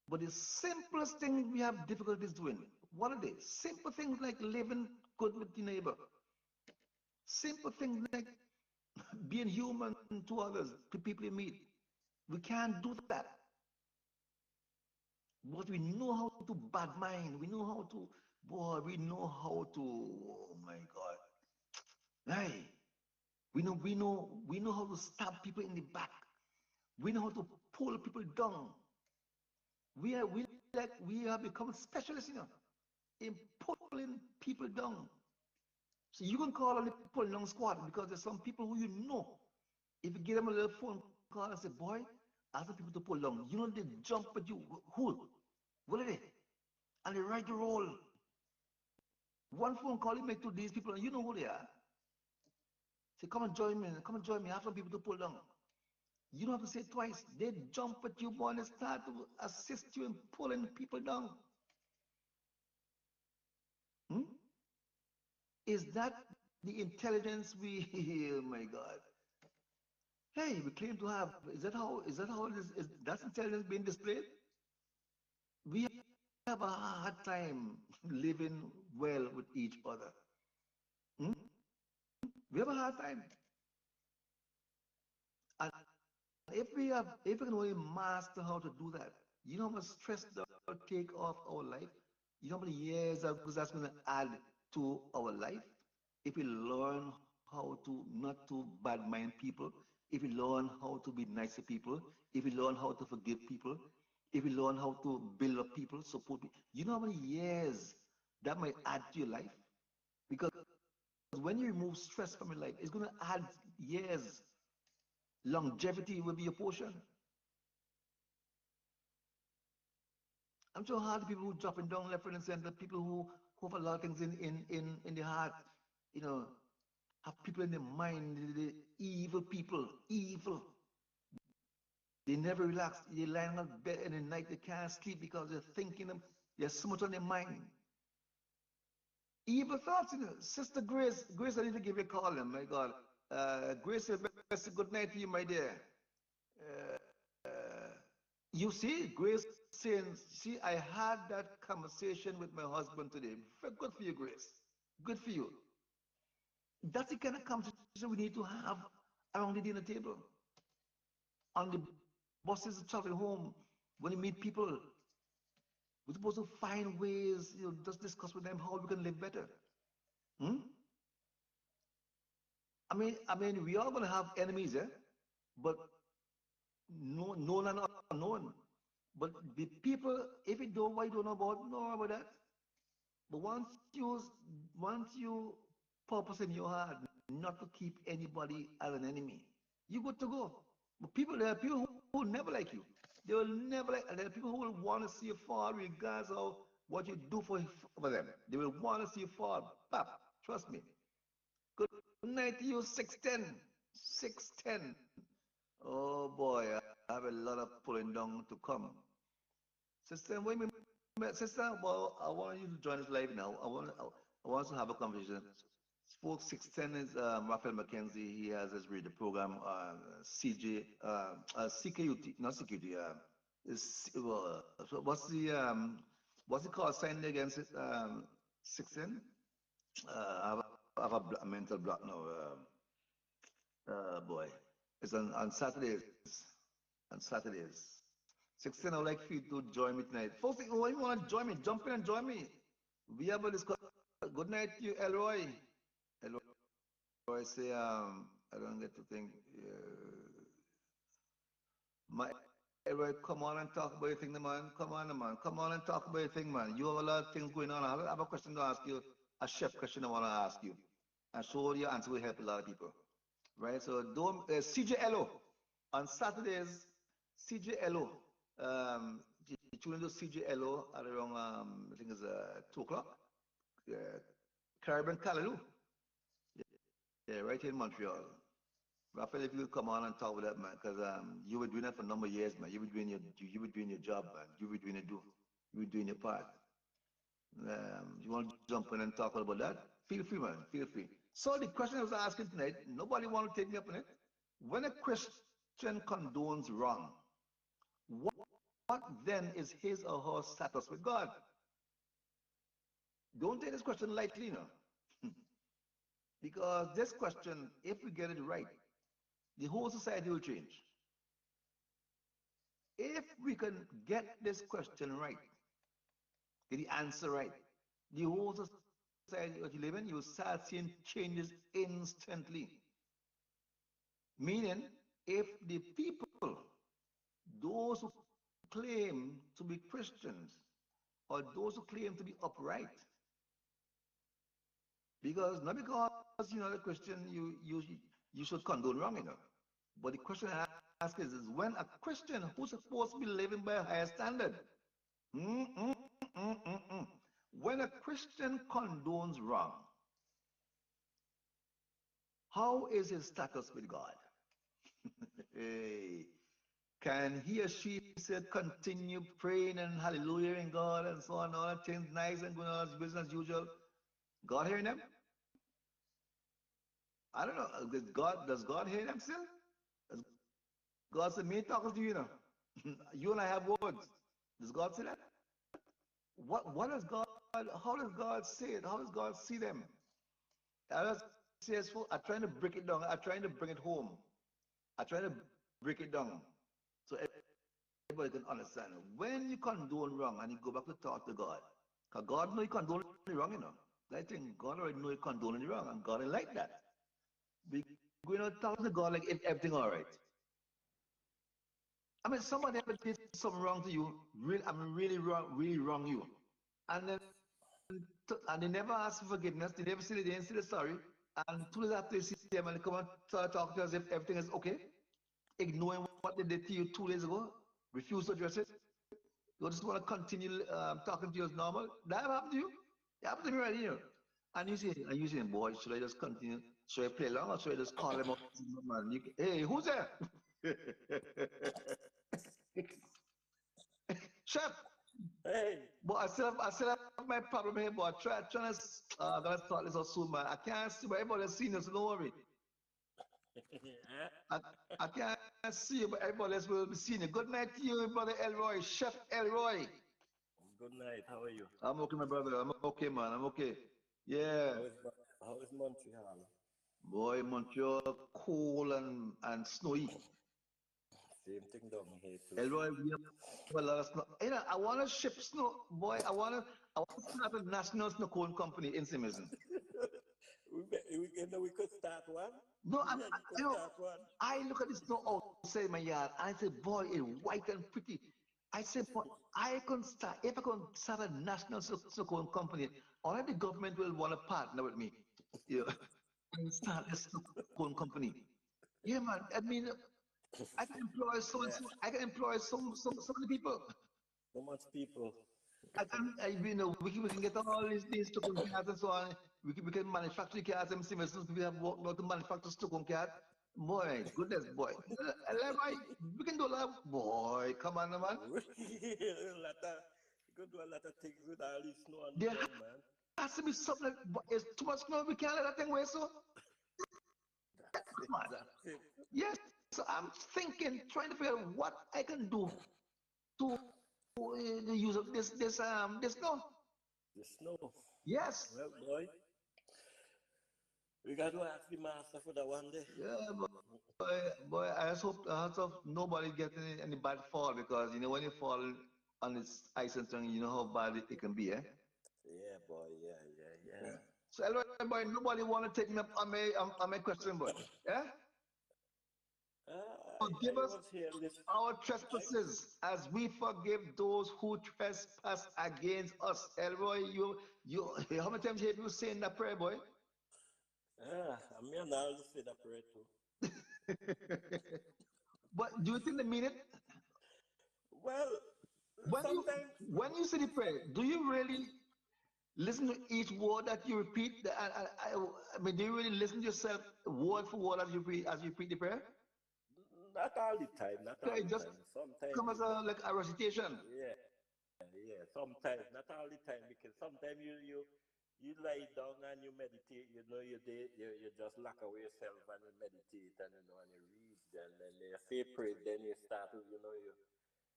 But the simplest thing we have difficulties doing, what are they? Simple things like living good with your neighbor. Simple things like being human to others, to people you meet. We can't do that. But we know how to bad mind. We know how to, boy, we know how to, oh my God. Hey, we know how to stab people in the back. We know how to pull people down. We have become specialists, in pulling people down. So you can call on the pulling down squad because there's some people who you know. If you give them a little phone call and say, boy, ask the people to pull down. You know they jump at you. Who? What are they? And they ride the roll. One phone call you make to these people, and you know who they are. Say, come and join me. Come and join me. I have some people to pull down. You don't have to say it twice. They jump at you, boy, and they start to assist you in pulling people down. Hmm? Is that the intelligence we oh my God. Hey, we claim to have. Is that how it is that's intelligence being displayed? We have a hard time living well with each other. Hmm? We have a hard time. And if we can only master how to do that, you know how much stress that will take off our life? You know how many years that's going to add to our life? If we learn how to not to bad mind people, if we learn how to be nice to people, if we learn how to forgive people, if we learn how to build up people, support people, you know how many years that might add to your life? Because when you remove stress from your life, it's going to add years. Longevity will be your portion. I'm so hard people who dropping down left, right, and center, people who have a lot of things in their heart, you know, have people in their mind, the evil people, evil. They never relax. They lying on bed in the night, they can't sleep because they're thinking them. There's so much on their mind. Evil thoughts, you know. Sister Grace, I need to give you a call, my God. Grace, best good night to you, my dear. Uh, you see, Grace saying, see, I had that conversation with my husband today. Very good for you, Grace. Good for you. That's the kind of conversation we need to have around the dinner table. On the buses traveling home, when you meet people, we're supposed to find ways, just discuss with them how we can live better. Hmm? I mean, we are going to have enemies, eh? But no, known and unknown. But the people, if you don't, why don't know about that? But once you purpose in your heart not to keep anybody as an enemy, you good to go. But there are people who never like you. They will never like, and there are people who will want to see you fall regardless of what you do for them. They will want to see you fall. Pap, trust me. Good night to you, 610. 610. Oh boy, I have a lot of pulling down to come. Sister, wait a minute. Sister, well, I want you to join us live now. I want us to have a conversation. Spoke 610 is Raphael McKenzie. He has his radio program, CJ, CKUT, not CQT. So what's it called? Sign again, 610? I have a mental block now. Boy. It's on Saturdays. On Saturdays. 16, I would like for you to join me tonight. Folks, when you want to join me, jump in and join me. We have a discussion. Good night to you, Elroy. Elroy say, I don't get to think. My Elroy, come on and talk about your thing, man. Come on, man. Come on and talk about your thing, man. You have a lot of things going on. I have a question to ask you, a chef question I want to ask you. I'm sure your answer will help a lot of people. Right? So, don't, CJLO on Saturdays, CJLO. You tune into CJLO at around, I think it's 2 o'clock. Uh, Caribbean Callaloo. Yeah, right here in Montreal. Raphael, if you could come on and talk with that, man, because you were doing that for a number of years, man. You were doing your job, man. You were doing your part. You want to jump in and talk about that? Feel free, man. Feel free. So the question I was asking tonight, nobody want to take me up on it. When a Christian condones wrong, what, what then is his or her status with God? Don't take this question lightly, you know. Because this question, if we get it right, the whole society will change. If we can get this question right, get the answer right, the whole society that you live in, you will start seeing changes instantly. Meaning, if the people, those who claim to be Christians, or those who claim to be upright, because not because you're not a Christian, you should condone wrong, you know. But the question I ask is when a Christian who's supposed to be living by a higher standard, mm, mm, mm, mm, mm, when a Christian condones wrong, how is his status with God? Hey, can he or she said continue praying and hallelujah in God and so on, all that things nice and going on as business as usual? God hearing them? I don't know. Does God hear them still? Does God say, me talking to you now? You and I have words. Does God say that? What does God, how does God say it? How does God see them? I just say, I'm trying to break it down. I'm trying to bring it home. I'm trying to break it down so everybody can understand. When you condone wrong and you go back to talk to God, because God know you condone the wrong, you know. I think God already know you condone the wrong, and God ain't like that. We going to talk to God like if everything all right. I mean, somebody ever did something wrong to you, really, I mean, really wrong you, and then and they never ask for forgiveness. They never say they didn't say the sorry, and 2 days after you see them and they come and talk to us as if everything is okay, ignoring what they did to you 2 days ago, refuse to address it. You just want to continue talking to you as normal. That happened to you. It happened to me right here. And you say, boy, should I just continue? Should I play along or should I just call them up? Man, hey, who's there? Chef, Hey. but I still have my problem here, but trying to, gonna start this out soon, man. I can't see, but everybody's seen this, so don't worry. I, I can't see you, but everybody else will be seeing you. Good night to you, brother Elroy, Chef Elroy. Good night. How are you? I'm okay, my brother. I'm okay, man. I'm okay. Yeah. How is Montreal? Boy, Montreal cool and snowy. Same thing down here too. Elroy, we have a lot of snow. You know, I want to ship snow, boy. I want to start a national snow cone company in Simmerson. We could start one. No, Yeah, you could you know, start one. I look at the snow outside my yard and I say, boy, it's white and pretty. I say, but I can start, if I can start a national snow cone company, only the government will want to partner with me. You know, and start a snow cone company. Yeah, man. I mean, I can employ so and Yeah. so. I can employ so many people. So much people. You know, we can get all these token cards and so on. We can manufacture the cards and Simmons. We have worked out to manufacture token card. Boy, goodness, boy. We can do a lot. Boy, come on, man. You could do a lot of things with all this snow on the There ground, man. has to be something. But it's too much snow. We can't let that thing away. So That's it. come on. That's it. Yes. So I'm thinking, trying to figure out what I can do to the use of this snow. The snow. Yes. Well, boy, we got to ask the master for that one day. Yeah, boy, I just hope nobody get any bad fall because you know when you fall on this ice and thing, you know how bad it can be, eh? Yeah, boy. Yeah. So everybody, nobody want to take me up on my question, boy. Yeah? Forgive I us was here our trespasses as we forgive those who trespass against us. Elroy, you how many times you hear people saying that prayer, boy? I'm here now to say that prayer too. But do you think they mean it? Well, When you sometimes, when you say the prayer, do you really listen to each word that you repeat? I mean, do you really listen to yourself word for word as you repeat the prayer? not all the time, not all Okay, the just time. Sometimes come as a like a recitation. yeah, yeah. Sometimes, not all the time, because sometimes you lie down and you meditate. You know, you just lock away yourself and you meditate and and you read and then you say praise. Then you start to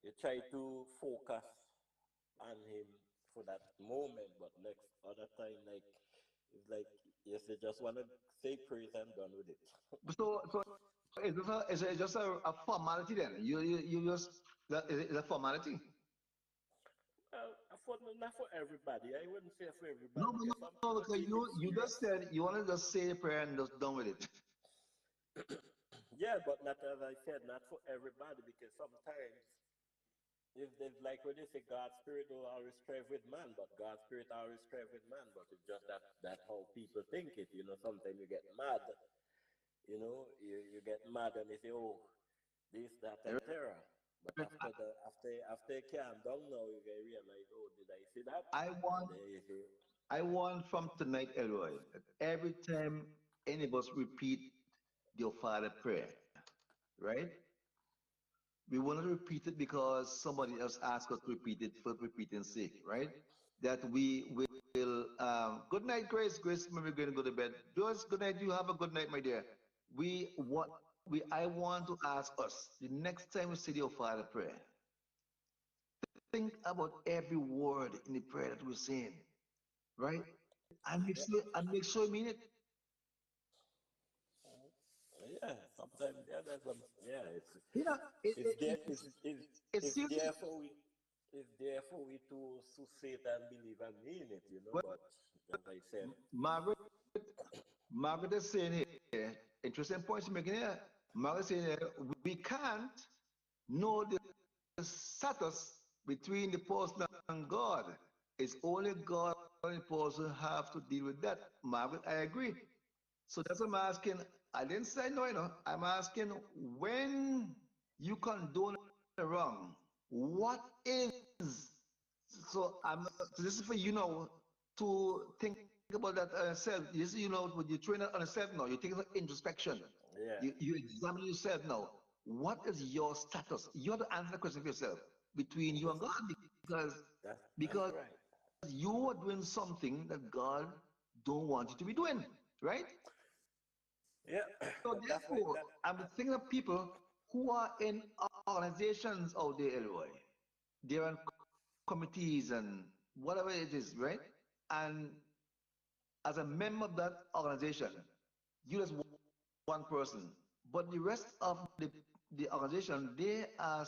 you try to focus on him for that moment, but next other time it's like yes, you just want to say praise and done with it. So is it just a formality then? You just is a formality. For not for everybody. I wouldn't say for No, everybody but because some no, people because take it you serious. just said you want to just say a prayer and just done with it. Yeah, but not as I said, not for everybody because sometimes if there's like when they say God's spirit will always strive with man, but God's spirit always strive with man, but it's just that how people think it. You know, sometimes you get mad. You get mad and they say, oh, this, that, and terror. But after you calm down now, you get realize, oh, did I say that? I And want then you say, I want from tonight, Elroy, that every time any of us repeat your Father prayer, right? We want to repeat it because somebody else asked us to repeat it for repeating sake, right? that we will. Good night, Grace. Grace, maybe we're going to go to bed. Joyce, good night. You have a good night, my dear. We what we I want to ask us the next time we say your Father prayer. Think about every word in the prayer that we're saying, right? Yeah. And make sure you mean it. Yeah, sometimes yeah, that's yeah, Yeah, it's there it's it's seriously. there for we it's there for we to say it and believe and mean it, you know. What But as I said, Margaret Margaret is saying here, interesting points you're making here. Margaret is saying here, we can't know the status between the person and God. It's only God and the person have to deal with that. Margaret, I agree. So that's what I'm asking. I didn't say no, you know. I'm asking when you condone wrong, what is so I'm so this is for you now to think about that self. This is when you train on yourself now, you're taking introspection. yeah, You examine yourself now. What is your status? You have to answer the question for yourself between you and that's God because that's because right. you are doing something that God don't want you to be doing, right? Yeah, So that's why therefore, I'm thinking of people who are in organizations out there, Elroy. They're on committees and whatever it is, right? And as a member of that organization, you just one person, but the rest of the organization, there are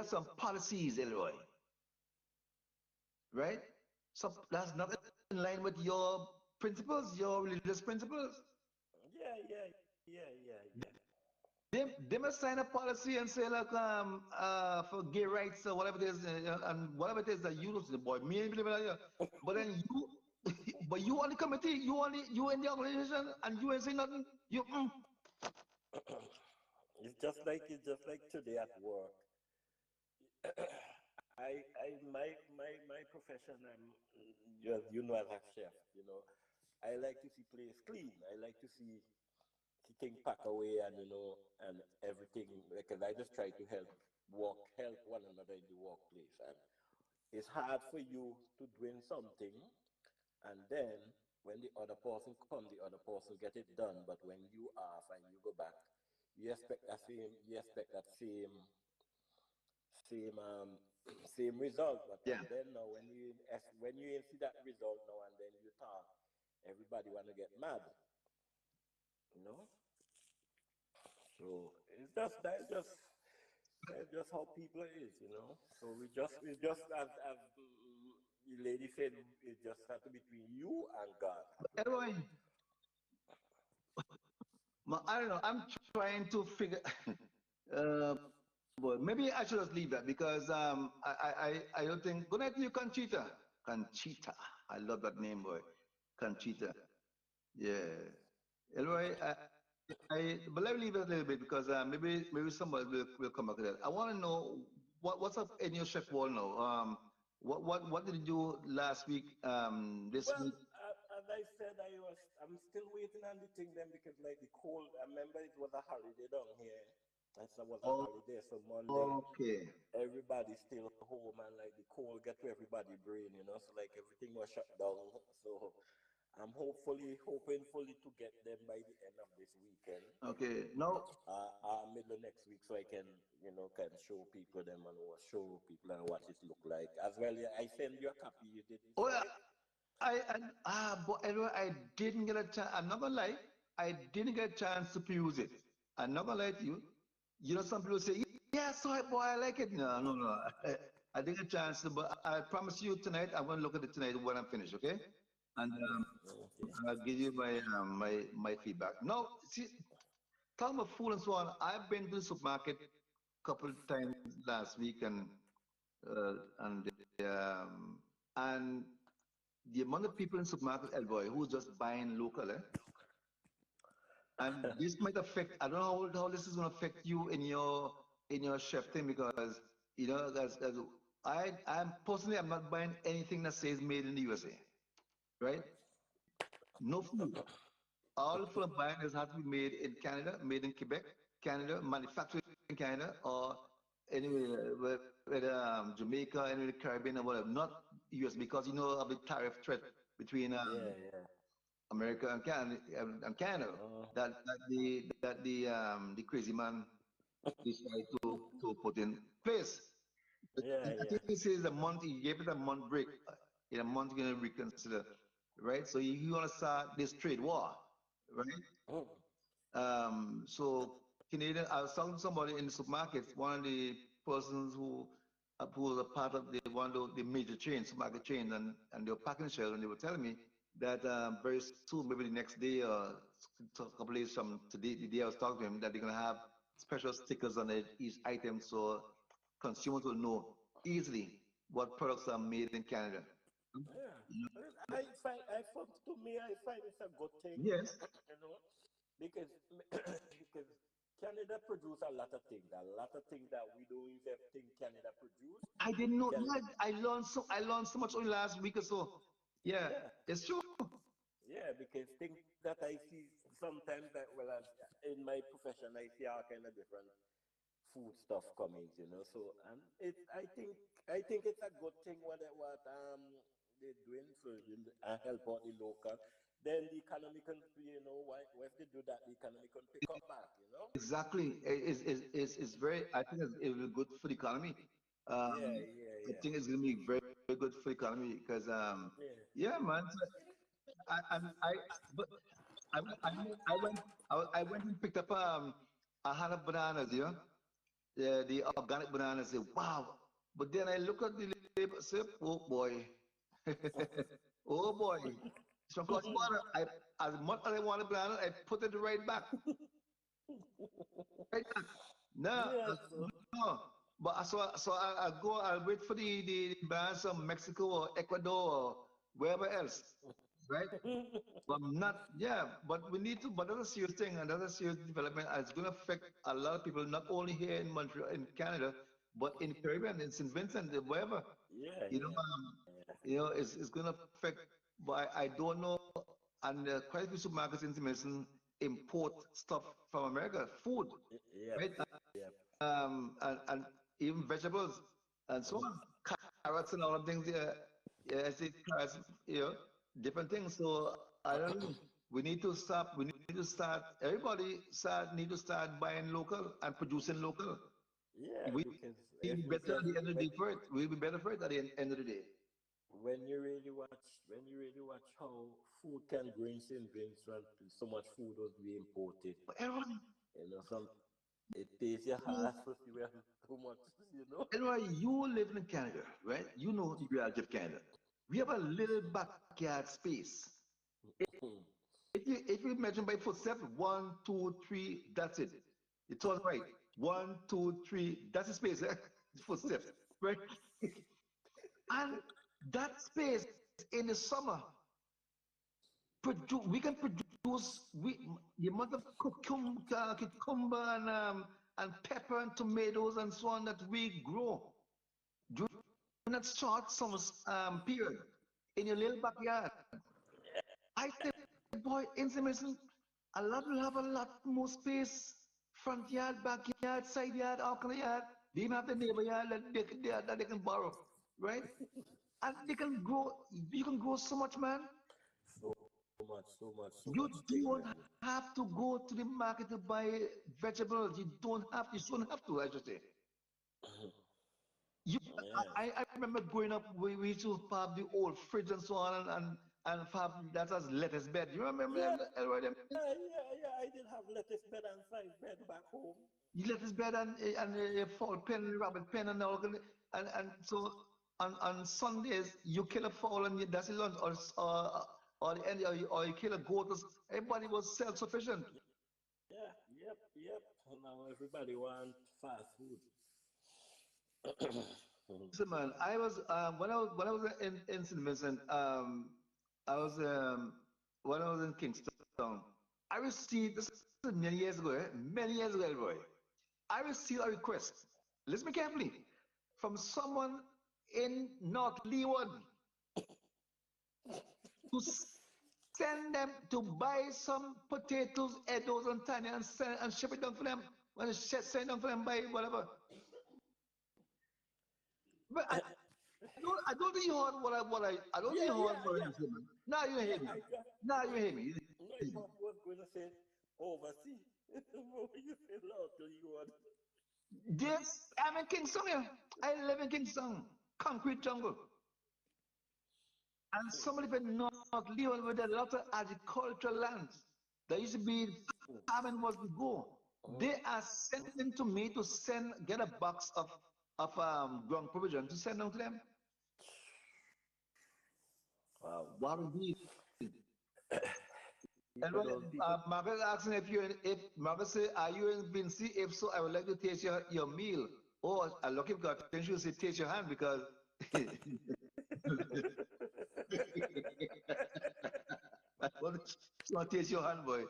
some policies, Elroy, right? So that's not in line with your principles, your religious principles. yeah, yeah, yeah, yeah, yeah. They must sign a policy and say like for gay rights or whatever it is and whatever it is that you listen to boy me ain't believe in that, but then you but you on the committee you in the organization and you ain't say nothing you It's just like today at work. My profession, you know, as a chef, you know, I like to see place clean. I like to see things pack away and you know and everything because I just try to help one another in the workplace. And it's hard for you to doing something and then when the other person come, the other person get it done. But when you off and you go back, you expect that same same result. But yeah. and then now when you see that result now and then you talk, everybody wanna get mad, you know. So it's just that's just how people is, you know. So we just as the lady said, it just has to be between you and God, you know. Anyway, I don't know, I'm trying to figure uh boy, maybe I should just leave that because I don't think good night to you Conchita. Conchita, I love that name, boy. Conchita, yeah. Anyway, but let me leave it a little bit because maybe somebody will come back to that. I want to know what's up in your chef wall now. What did you do last week? This Well, week? as I said, I'm still waiting on the thing then because like the cold. I remember it was a holiday down here. It was a Oh, holiday, so Monday okay, everybody still home and like the cold get to everybody brain, you know. So like everything was shut down. So I'm hoping fully to get them by the end of this weekend, okay. No, middle of next week, so I can, you know, can show people them and show people and what it look like. As well, yeah, I send you a copy. You did you oh saw yeah, it? but anyway, I didn't get a chance. I'm not gonna lie, I didn't get a chance to peruse it. I'm not gonna lie to you. You know, some people say, yeah, I saw it, boy, I like it. No, no, no. I didn't get a chance to, but I promise you tonight, I'm gonna look at it tonight when I'm finished, okay? And Okay. I'll give you my feedback. No, see, talking about food and so on, I've been to the supermarket a couple of times last week, uh, and um, and the amount of people in supermarket, Elboy, who's just buying local, eh? And this might affect. I don't know how this is going to affect you in your chef thing because as I'm personally I'm not buying anything that says made in the USA, right? No food. All the food I'm buying has to be made in Canada, made in Quebec, Canada, manufactured in Canada, or anyway, with Jamaica and with the Caribbean and whatever, not US because you know of the tariff threat between Yeah, yeah. America and Canada that the crazy man decided to put in place. Yeah, I yeah. think he says a month. He gave it a month break. In a month, you're gonna reconsider, right? So you want to start this trade war, right? Mm. So Canadian. I was talking to somebody in the supermarket. One of the persons who was a part of the major chains, supermarket chains, and they were packing shelves, and they were telling me that very soon, maybe the next day or a couple days from today, the day I was talking to him, that they're gonna have special stickers on each item, so consumers will know easily what products are made in Canada. Yeah. Well, to me, I find it's a good thing, Yes, you know, because because Canada produce a lot of things. A lot of things that we don't even think Canada produce. I didn't know. Can Yeah, I learned so much only last week or so. Yeah, Yeah, it's true. yeah, because things that I see sometimes that well as in my profession I see all kind of different food stuff coming, you know. So and I think it's a good thing what they're doing so help out the local. Then the economy can, if they do that, the economy can pick up back, you know. Exactly. It's very. I think it will be good for the economy. Yeah, Um, yeah, I yeah, think it's gonna be very, very good for the economy because yeah. yeah, man. So I but I went and picked up a hand of bananas, the organic bananas. Say wow, but then I look at the label, say oh boy, oh boy. So of course, as much as I wanted banana, I put it right back, right back. No, Yeah, so no. But I'll go. I'll wait for the bananas from Mexico or Ecuador or wherever else, right? But not, yeah, but we need to, but that's a serious thing, and that's a serious development. And it's going to affect a lot of people, not only here in Montreal, in Canada, but in Caribbean, in St. Vincent, wherever. yeah, You know, yeah, it's going to affect, but I don't know. And quite a few supermarkets in St. Vincent import stuff from America, food, yep, right? yep. And even vegetables and so on, carrots and all of things. Yeah, yeah, I see carrots, different things. So I don't know. We need to stop. We need to start. Everybody need to start buying local and producing local. Yeah, We because will if be we better can, at the end of the day for it. We'll be better for it at the end of the day. when you really watch how food can grow in St. Vincent, so much food was being imported. But everyone, Some it pays your you, heart to see we have too much, you know. everyone, you live in Canada, right? You know the reality of Canada. We have a little backyard space. If you measure by footsteps, one, two, three, that's it. You told right. One, two, three, that's the space, footsteps, right? And that space in the summer, we can produce the amount of cucumber and pepper and tomatoes and so on that we grow during that short summer period in your little backyard. I said, boy, intimacy, a lot will have a lot more space. Front yard, backyard, side yard, all kind of yard. They even have the neighbor yard that they can borrow, right? And they can grow, you can grow so much, man. So much, so much, so You much thing, don't man. have to go to the market to buy vegetables. You shouldn't have to, I should say. You, Yeah, I remember growing up, we used to have the old fridge and so on, and have that as lettuce bed. You remember yeah, them, Elroy, them yeah. I did have lettuce bed and side bed back home. lettuce bed and a fowl pen, rabbit pen, and all. And so on Sundays, you kill a fowl and that's your lunch, or the end, or you kill a goat. Everybody was self sufficient. Yeah, yep. Now everybody want fast food. Listen, man, I was when I was in St. Vincent, I was when I was in Kingston, I received this is many years ago, many years ago, boy. I received a request. Listen me carefully from someone in North Leeward to send them to buy some potatoes, Edos, and Tanya and ship it down for them. When they send down for them by whatever. But I don't think you heard I don't think Yeah, you heard yeah, what I yeah. said, man. Now you Yeah, hear me. I just, Now you yeah. hear me. You No, I hear me. thought you was going to say overseas. What you say locally, you want? Yes, I'm in Kingston here. I live in Kingston, concrete jungle. And somebody from North Leon with a lot of agricultural lands. There used to be farming was the go. They are sending to me to get a box of ground provision to send down to them. Wow. Wow, indeed. And People don't, people. Margaret asking if Margaret say, are you in Vinci? If so, I would like to taste your meal. Or a lucky God, then she'll say, taste your hand because she want to taste your hand, boy.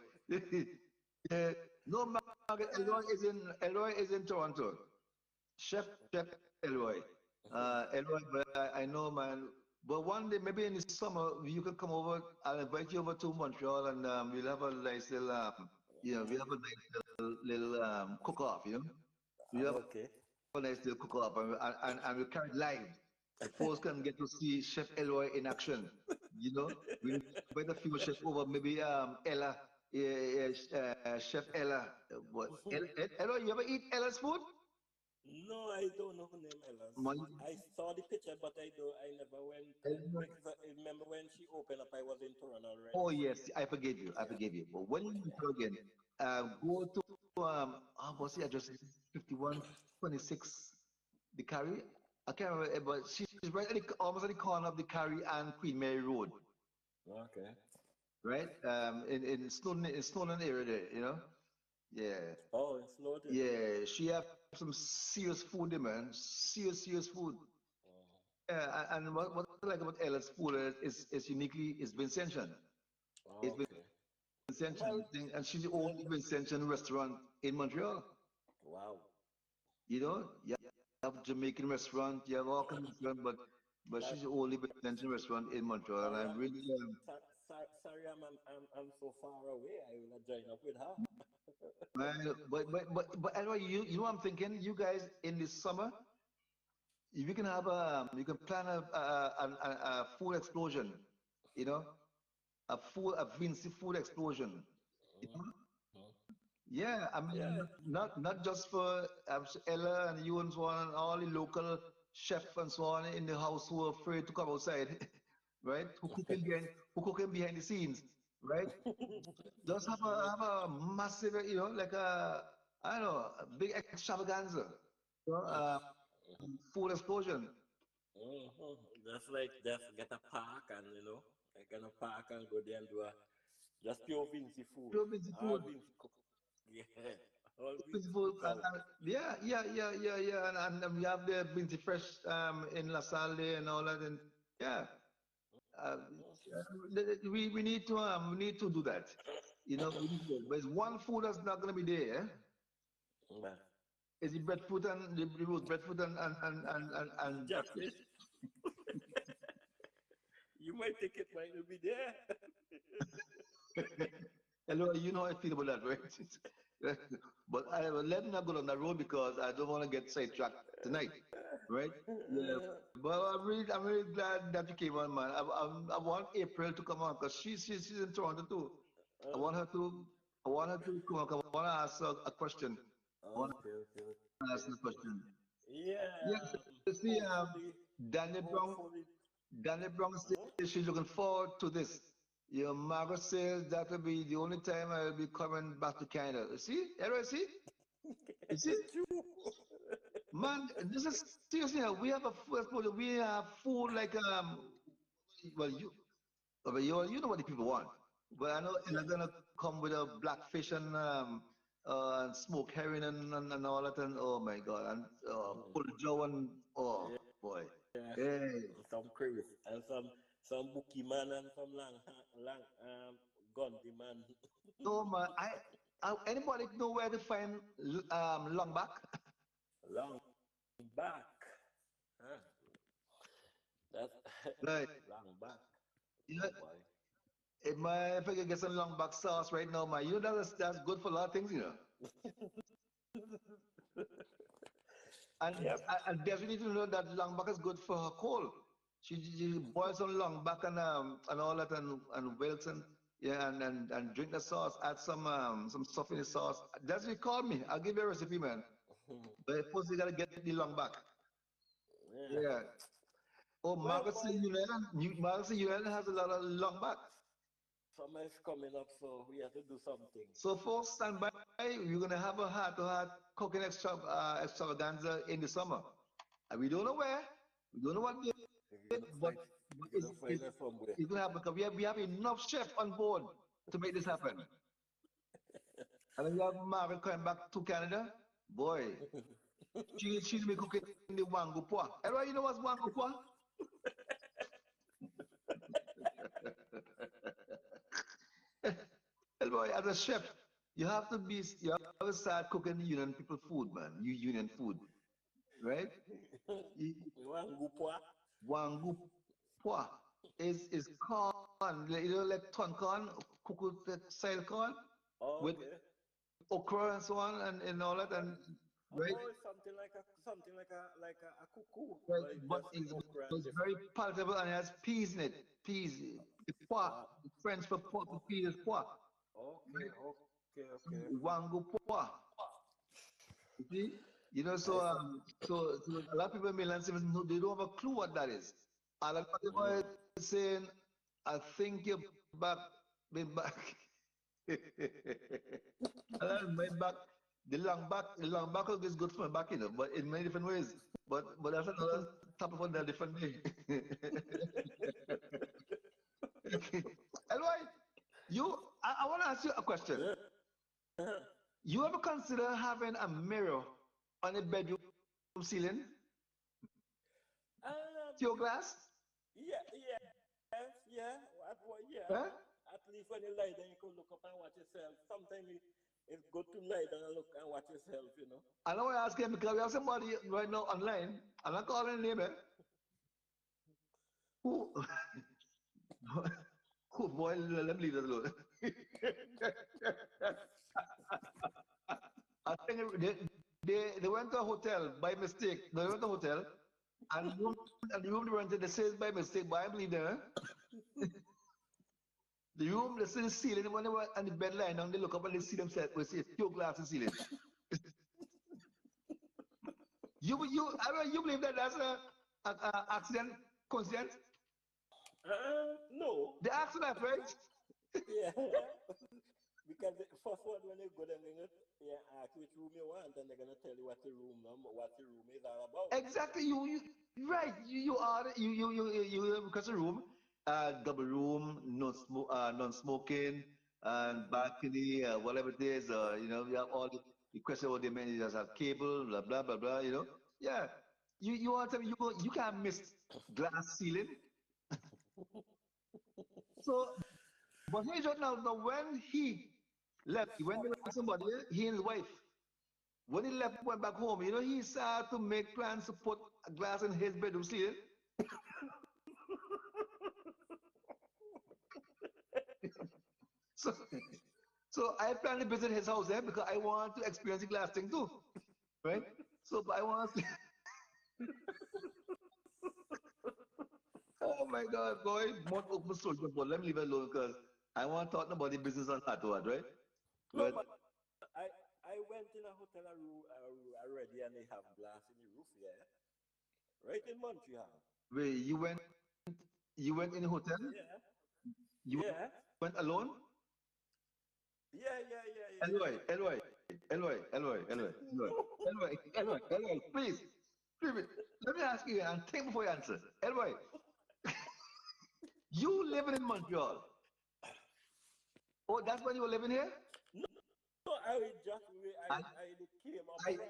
Uh, no, Margaret, Elroy is in Toronto. Chef Elroy. Elroy, but I know, man. But one day, maybe in the summer, you could come over. I'll invite you over to Montreal, and we'll have a nice little, we have a nice little cook-off. We have Okay. a nice little cook-off, and we carry it live. The folks can get to see Chef Elroy in action. We invite a few chefs over, maybe Ella, Chef Ella. What? Elroy, you ever eat Ella's food? No, I don't know her name, Ella. Man, I saw the picture, but I never went. Because I remember when she opened up, I was in Toronto already. oh So yes, I forgive you. I yeah, forgive you. But when you meet her again, go to what's the address? 5126 the Carry. I can't remember, but she's right at almost at the corner of the Carry and Queen Mary Road, okay. right? In Snowden area there. Yeah, Oh, in Snowden. yeah. She have some serious food there, man. Serious food. Yeah, and what I like about Ella's food is uniquely is Vincentian. It's Okay. Vincentian Well, thing, and she's the only well, Vincentian restaurant in Montreal. wow. You have Jamaican restaurant, you have all kinds of restaurant, but Sorry, she's the only Vincentian restaurant in Montreal, and sorry, I I'm, really sorry, I'm so far away. I will not join up with her. man, but anyway, you know what I'm thinking? You guys in the summer, if you can have you can plan a food explosion, you know, a Vinci food explosion. You know? Yeah, I mean, Yeah. not just for Ella and you and so on, and all the local chef and so on in the house who are afraid to come outside, right? Who cooking behind the scenes, right? Just have a massive, like I don't know, a big extravaganza, food explosion. Mhm. Just like just get a park and like in a park and go there and do a just pure Vinci food. Pure busy All food, Vinci cook. Yeah. All busy Vinci food, cook out. yeah, and we have the Binti Fresh in La Salle and all that, and yeah. Uh, we need to do that. There's one food that's not gonna be there. But Is the breadfruit and the roast breadfruit and Jackfish, you might think it might not be there. hello, you know how I feel about that, right? But I will let me not go down that road because I don't want to get sidetracked tonight, right? Yeah. But I'm really glad that you came on, man. I want April to come on because she's in Toronto too. I want her to I want her to come on. 'Cause I want to ask her a question. I want Okay, okay, to ask okay. her a question. Yes, Yeah, you see, hopefully, Daniel Brown. hopefully. Daniel Brown Huh? says she's looking forward to this. Margaret says that will be the only time I'll be coming back to Canada. See? Everybody see? You see? True. Man, this is seriously. We have a food explosion. We have food like well you know what the people want. But I know they're gonna come with a blackfish and smoked herring and all that and oh my god and pulled Joe and oh Yeah, boy. yeah. Hey. Some Chris and some Bookie man and some lang Gundy man. No man, anybody know where to find Longback? Long back. Huh? That's Right. long back. You know, Oh boy. if I can get some Longback sauce right now, man, that's good for a lot of things. And, Yep. and definitely to know that longback is good for her cold. She boils some longback and all that and wilts and yeah and drink the sauce. Add some stuff in the sauce. That's what you call me. I'll give you a recipe, man. But first you gotta get the longback. Yeah. Yeah. Oh, Well, Margaret boy, Margaret Union has a lot of longback. summer is coming up, so we have to do something. So folks, stand by. We're gonna have a heart-to-heart cooking extravaganza in the summer. And we don't know where, we don't know what day, You're gonna but, find, but you're gonna find us somewhere. it's gonna happen because we have enough chefs on board to make this happen. And then we have Margaret coming back to Canada. Boy, she's been cooking the wangu poa. Everybody, you know what's wangu poa? And boy, as a chef, you have to start cooking union people food, man. You union food, right? You- Wangupwa. Wangu poa is corn, like ton corn, cooked style corn Oh, with okay. okra and so on and all that But and right, oh, it's something like a cuckoo, right, but it's but just okra and it's very different. palatable and it has peas in it. Peas, the poa, Uh, French for poa, for peas is poa, okay, right? okay, So okay. wangu poa. You see? You know, I so some. so a lot of people in mainland cities they don't have a clue what that is. And a lot of people Mm. is saying, I think you're back, been back. And then my back, the long back is good for my back, but in many different ways. But that's another topic for a different day. Anyway, I want to ask you a question. You ever consider having a mirror on a bedroom ceiling? um, Your glass? yeah, yeah, yeah. Yeah. Huh? At least when you lie down, you can look up and watch yourself. Sometimes it's good to lie down and look and watch yourself. I know I ask him because we have somebody right now online. I'm not calling a name, who, who boy, let me leave that alone. I think they went to a hotel by mistake. They went to a hotel and the room they rented, they says by mistake, but I believe them. The room, they see the ceiling, when they were on the bed lying down, they look up and they see themselves, they see a pure glass in ceiling. You believe that that's a accident, coincidence? No. The accident, right? Yeah. Because first one when you go there, they're gonna ask which room you want, and they're gonna tell you what the room is all about. Exactly. You right. You are you because a room, double room, non-smoking, and balcony, whatever it is. You have all the question what they mean. You just have cable, blah blah blah blah. Yeah. You want to you can't miss glass ceiling. So, but here's what now when he left, when they went somebody, he and his wife. When he left, went back home, he started to make plans to put a glass in his bedroom ceiling. So, so I plan to visit his house there because I want to experience the glass thing too, right? So, but I want to. Oh my God, boy, more open soldier, but let me leave it alone because I want to talk about the business on that one, right? No, But but I went in a hotel already, and they have glass in the roof. Yeah, right in Montreal. wait, you went in a hotel? Yeah, You yeah, went alone? yeah. Eloy, Eloy, Eloy, Eloy, Eloy, Eloy, Eloy, Eloy, Eloy, please, let me ask you and think before you answer. Eloy, you living in Montreal. Oh, that's when you were living here? No, no, I, I did came up I, from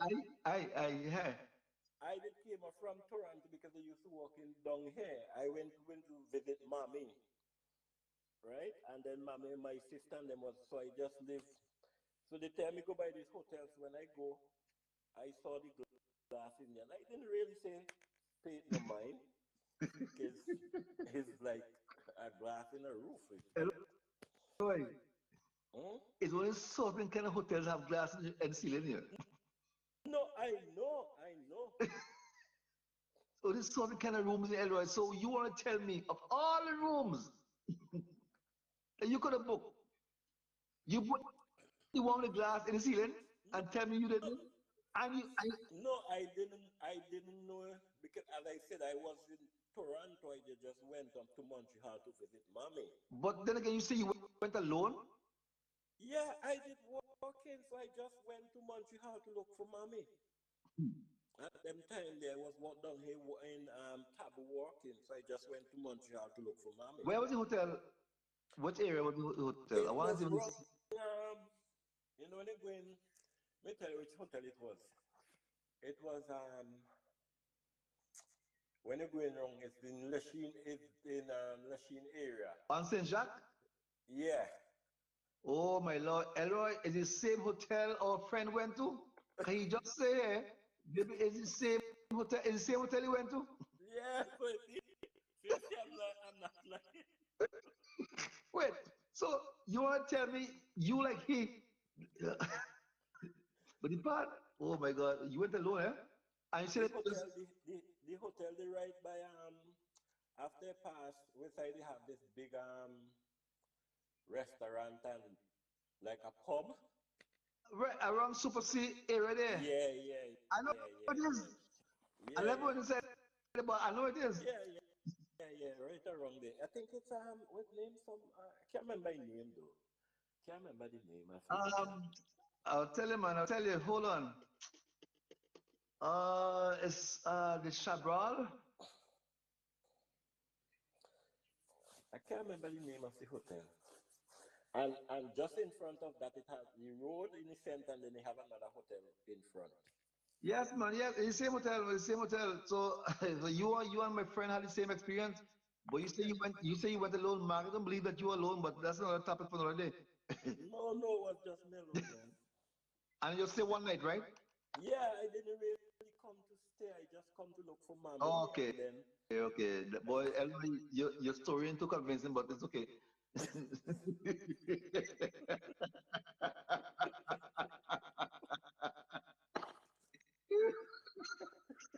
yeah. I did came up from Toronto because I used to work in down here. I went to visit mommy, right? And then mommy, my sister, and them was so I just live. So they tell me go by these hotels. When I go, I saw the glass in there. And I didn't really pay it no mind because it's like a glass in a roof. Eloy, Hmm? it's only certain kind of hotels have glass and ceiling here. No, I know. So this sort of kind of rooms in Elroy. So you want to tell me of all the rooms that you could have booked, you put the one with the glass in the ceiling and tell me you didn't? And No, I didn't know because, as I said, I was in Toronto. I just went up to Montreal to visit mommy. but then again, you say you went alone. Yeah, I did walk in, so I just went to Montreal to look for mommy. At them time, there was walk down here in Tabu walking, so I just went to Montreal to look for mommy. Where was the hotel? Which area was the hotel? I It want was to see. wrong. When they go in, let me tell you which hotel it was. It was when you're going wrong, it's in Lachine, Lachine area. On Saint Jacques. Yeah. Oh my Lord, Elroy, is the same hotel our friend went to? Can you just say, maybe is the same hotel? Is the same hotel he went to? Yeah, but see, I'm not lying. Wait, so you want to tell me you like he? But the part, oh my God, you went alone, eh? And you said The it was, hotel, the hotel, they right by after pass, we say they have this big restaurant and like a pub. right around Super C area there. Yeah, yeah, I know yeah, what yeah, it is. yeah, I yeah, never yeah, want to say it, but I know it is. yeah, yeah, yeah, yeah, right around there. I think it's what name? Some I can't remember the name though. Can't remember the name of the hotel. Um, I'll tell you, man. I'll tell you. Hold on. It's the Chabral. I can't remember the name of the hotel. And just in front of that, it has the road in the center, and then they have another hotel in front. Yes, man. Yes, it's the same hotel. It's the same hotel. So, so you and my friend had the same experience, but you say you went. You say you went alone. Mark, I don't believe that you were alone, but that's another topic for another day. No, no, it was just me alone, man. And you stay one night, right? Yeah, I didn't really come to stay. I just come to look for mommy, Okay, and then okay. Boy, Elroy, your story ain't too convincing, but it's okay.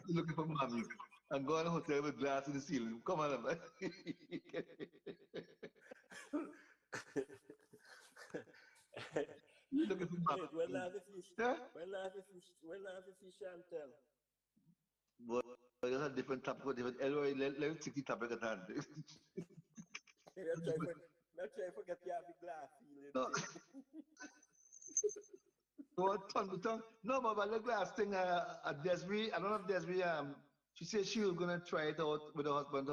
You're looking for mommy and go on a hotel with glass in the ceiling. Come on, man. You're looking for wait, when mommy. last if you, Yeah? when last if you Chantel? Boy, that's a different topic. Different. Elroy, let's take the topic at hand. Maybe I try for, I try forget you have the glass feeling No, thing. no, tongue to tongue. No, but the glass thing, Desiree, I don't know if Desiree, she said she was gonna try it out with her husband.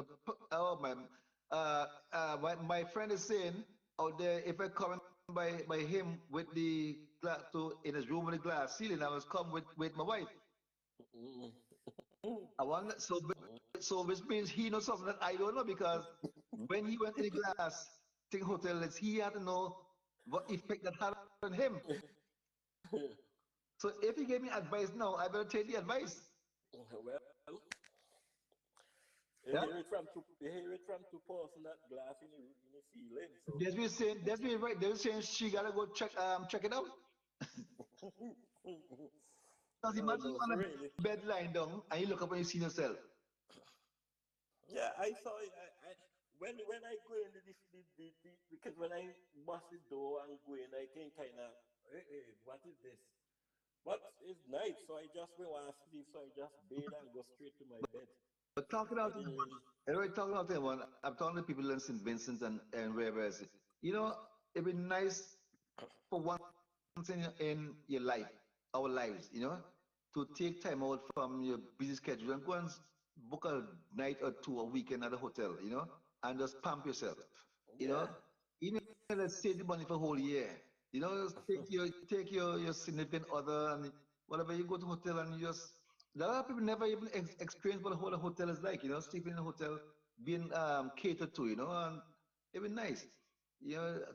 Oh my, my friend is saying out there, if I come by him with the glass to in his room with the glass ceiling, I must come with my wife. Mm. I wonder, so which means he knows something that I don't know because when he went in the glass thing hotel, he had to know what effect that had on him. So if he gave me advice now, I better take the advice. Well, Yeah. you hear it from two person that glass in the ceiling. So That's me right. They're saying she gotta go check it out. Because no, imagine you no, on for a really. bed lying down and you look up and you see yourself. Yeah, I saw it. When I go in because when I bust the door and go in, I can kind of, hey, what is this? But it's night, so I just want to sleep, so I just bathe and go straight to my bed. But talking I out didn't really. everybody talking out there, one. I'm talking to people in St. Vincent and wherever else. You know, it'd be nice for once in your life, our lives, to take time out from your busy schedule and go and book a night or two a weekend at a hotel, and just pump yourself, you know. Yeah. Even let's save the money for a whole year. Just take your significant other and whatever you go to hotel and you just a lot of people never even experience what a hotel is like, sleeping in a hotel, being catered to, and it'd be nice.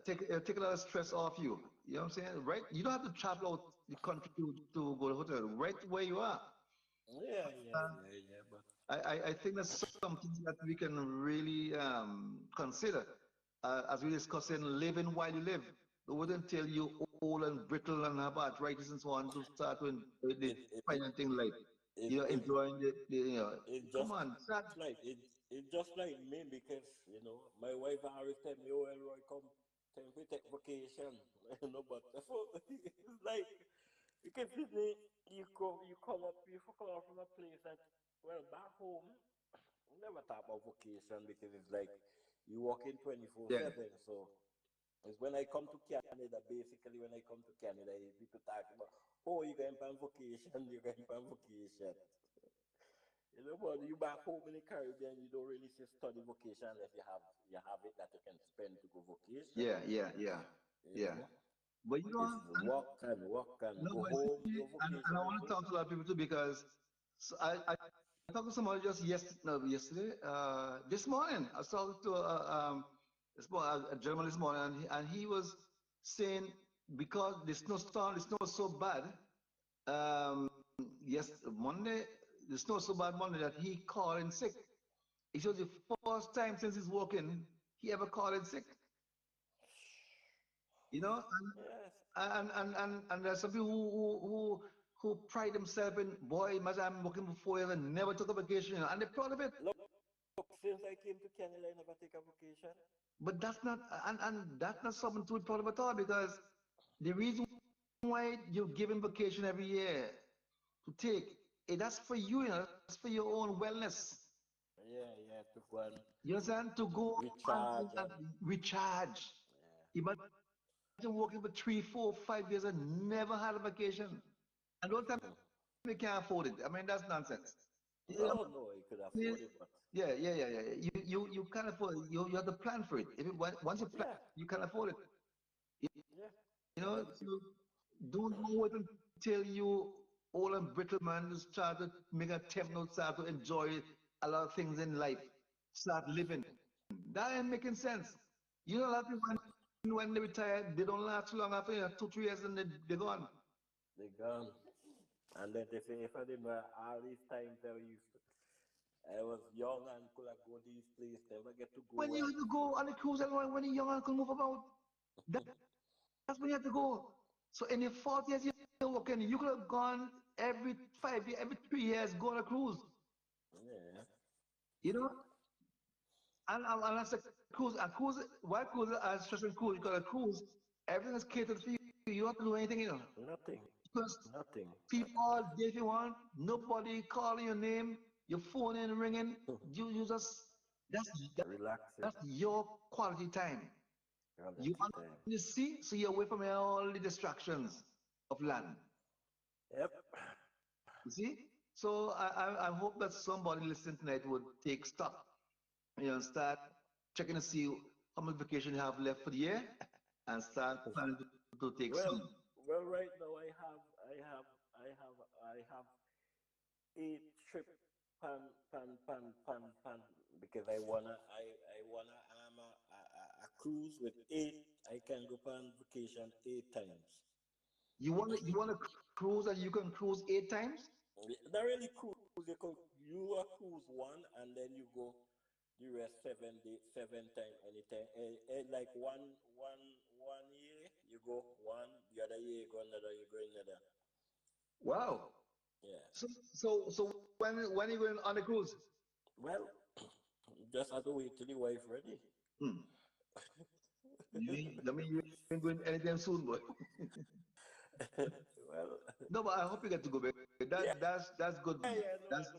Take a lot of stress off you. You know what I'm saying? Right? You don't have to travel out the country to go to a hotel. Right where you are. Yeah, yeah, Uh, yeah, yeah. But I think that's something that we can really consider as we discussing living while you live. It wouldn't tell you old and brittle and have arthritis and so on to start with the it final thing like. It's, you know, it's, enjoying you know, it's come just on, start. like it's just like me because my wife always tell me, "Oh, Elroy, come, time we take vacation." But it's like because you come up from a place that, well, back home we never talk about vacation because it's like you work in Yeah, 24/7. So it's when I come to Canada, basically when I come to Canada, people talk about, oh, you going on vacation, you going on vacation. But you back home in the Caribbean, you don't really say study vacation unless you have it that you can spend to go vacation. yeah, yeah, yeah, You yeah. know, But you it's know, work and no, go but home. see, Your and vacation I is want to home. talk to a lot of people too because so I talked to somebody just yesterday, no, yesterday, this morning. I was talking to a gentleman this morning, and he was saying because the snow was so bad. Um, yes, Monday, the snow was so bad Monday that he called in sick. It was the first time since he's working he ever called in sick. You know, Yes. and there's some people who pride themselves in, boy, imagine I'm working for 4 years and never took a vacation, you know, and they're proud of it. Look, since I came to Canada, I never take a vacation. But that's not, and that's not something to be proud of at all because the reason why you're given vacation every year to take, that's for you, you know, that's for your own wellness. Yeah, yeah, to go and You understand? To go recharge and and recharge. Imagine working for 3, 4, 5 years and never had a vacation. And don't tell me yeah. we can't afford it. I mean, that's nonsense. You know, No, no, I could I mean, afford it, but yeah, yeah, yeah, yeah. You can't afford it. You have to plan for it. Once you plan, yeah, you can afford it. You, yeah. you And know, then so don't wait until you old and brittle man to start to make a attempt now, start to enjoy a lot of things in life. Start living. That ain't making sense. You know, a lot of people when they retire, they don't last too long after 2, 3 years and they're gone. they gone. And then they say, if I didn't know all these times I was young and could have go these places, never get to When go you and have to go on a cruise and when you're young and can move about, that's when you have to go. So in your 40 years, you're working, you could have gone every 5 years, every 3 years, go on a cruise. yeah. You know, and that's a cruise, why cruise as just a cruise? Because a cruise, everything is catered for you. You don't have to do anything, you know. Nothing. Because Nothing. people all day if you want, nobody calling your name, your phone ain't ringing. You just that's Relaxing. that's your quality time. You Quality on time. the sea, so you're away from all the distractions of land. Yep. You see? So I hope that somebody listening tonight would take stock, you know, start checking to see how much vacation you have left for the year and start planning to take Well, some. well, right now I have 8 trip pan because I wanna cruise with 8. I can go on vacation 8 times. You want to cruise and you can cruise 8 times? Not really cruise. You cruise one and then you go the rest 7 day 7 time anytime. Like one year you go one, the other year you go another, you go another. Wow. Yeah. So when are you going on the cruise? Well, just have to wait till the wife ready. Hmm. I mean, you ain't going anytime soon, boy. Well, No, but I hope you get to go back. yeah, That's good, man. yeah, no, That's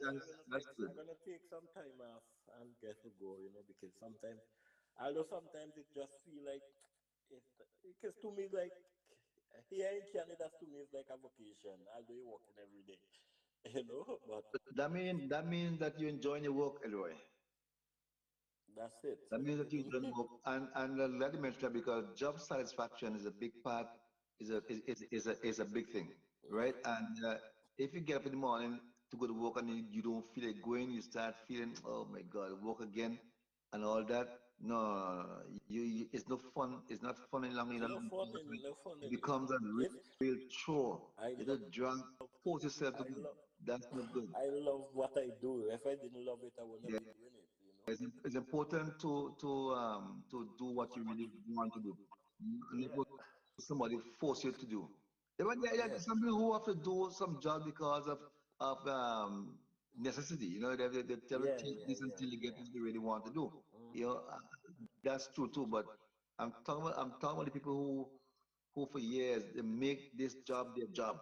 good. I'm gonna take some time off and get to go, because sometimes, although sometimes it just feel like it, because to me, like here in Canada, to me, it's like a vacation, although you're working every day, but That means that you enjoy your work, Elroy. that's it. That means that you enjoy your work, and let me mention that because job satisfaction is a big part, is a big thing, right? And if you get up in the morning to go to work and you don't feel like going, you start feeling, oh my God, work again, and all that. No, no, no, no, no. It's no fun. It's not fun any longer. No fun in, no fun It in it. becomes a It, real chore. I You love, just drag, force yourself to I go. love, That's not good. I love what I do. If I didn't love it, I would not Yeah, be doing it. it's important to do what you really want to do, and not Yeah, what somebody force you to do. Yeah, but yeah, yeah, there's some people who have to do some job because of of necessity. You know, they will Yeah, take yeah, this yeah, until they get yeah. what they really want to do. You know, Hmm. that's true too. But I'm talking about the people who for years they make this job their job,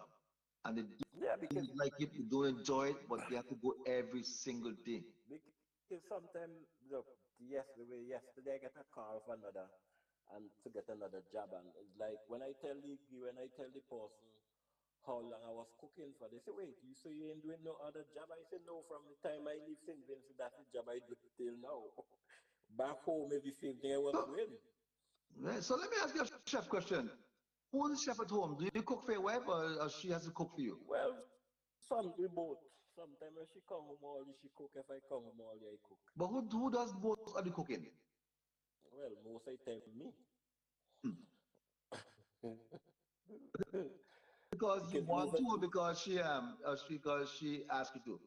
and they Yeah, don't like it, they don't enjoy it, but they have to go every single day. because sometimes look, yesterday I get a call for another and to get another job, and it's like when I tell the person how long I was cooking for, they say, wait, you ain't doing no other job? I said, no, from the time I leave St. Vincent, that's the job I do till now. Back home is the same thing I was So, doing. right, so let me ask you a chef question. Who's the chef at home? Do you cook for your wife, or she has to cook for you? Well, we both. Sometimes when she come home early, she cook. If I come home early, I cook. But who does most of the cooking? Well, most of the time me. Hmm. Because you Because want to, or because she asked you to?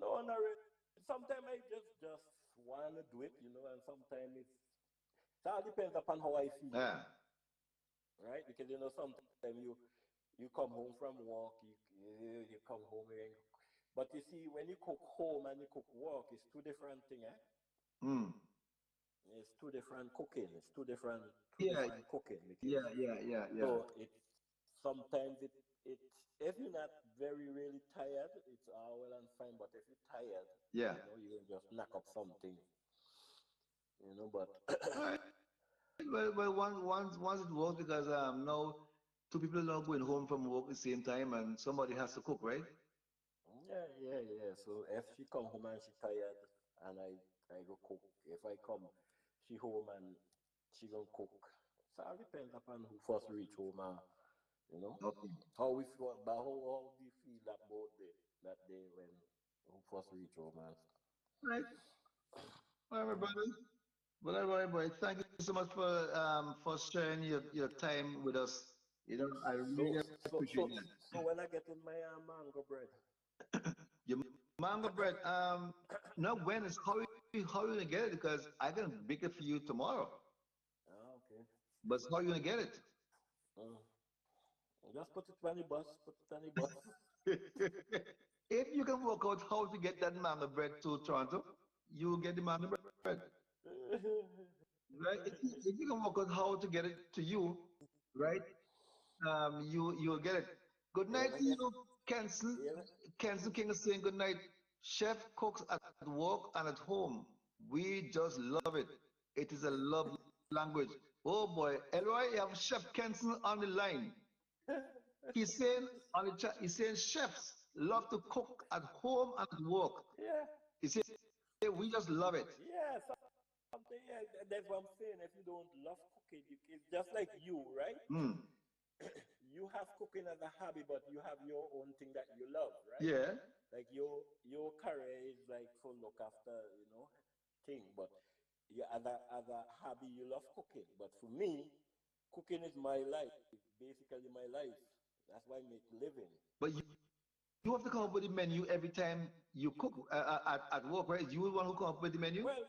no, not really. Sometimes I just want to do it, and sometimes it all depends upon how I feel, Yeah, right? Because sometimes you come home from work, you come home and but you see when you cook home and you cook work, it's two different thing, eh? mm. It's two different cooking. It's two Yeah, different cooking because yeah. so it sometimes it if you're not very really tired, it's all well and fine. But if you're tired, Yeah. you can just knock up something, But All right. Well, once it works because now two people are now going home from work at the same time, and somebody has to cook, right? yeah, yeah, yeah. So if she come home and she tired, and I go cook. If I come, she home and she gonna cook. So it depends upon who first reach home. You know Okay. how we feel, but how do you feel about that day when who first reach home and stuff. All right. All right, my Yeah. brother. Well, all right, boy. Thank you so much for sharing your time with us. You know, I So really so appreciate so that. so when I get in my mango bread. Your mango bread. Not when it's how you gonna get it because I can bake it for you tomorrow. Okay. But how you gonna get it? Mm. Just put it on the bus. Put it on the bus. If you can work out how to get that mango bread to Toronto, you will get the mango bread. Right? If you can work out how to get it to you, right? You'll get it. Good You night ever to get? you, Kenson. You ever? Kenson King is saying good night. Chef cooks at work and at home. We just love it. It is a love language. Oh boy, Elroy, you have Chef Kenson on the line. He's saying on the chat, he's saying chefs love to cook at home and at work. Yeah. He said we just love it. Yeah. Something. Yeah. That's what I'm saying. If you don't love cooking, it's just like you, right? Mm. You have cooking as a hobby, but you have your own thing that you love, right? Yeah. Like your career is like for look after, thing, but you as a hobby you love cooking. But for me, cooking is my life, basically my life. That's why I make living. But you have to come up with the menu every time you cook at work, right? You the one who come up with the menu? Well,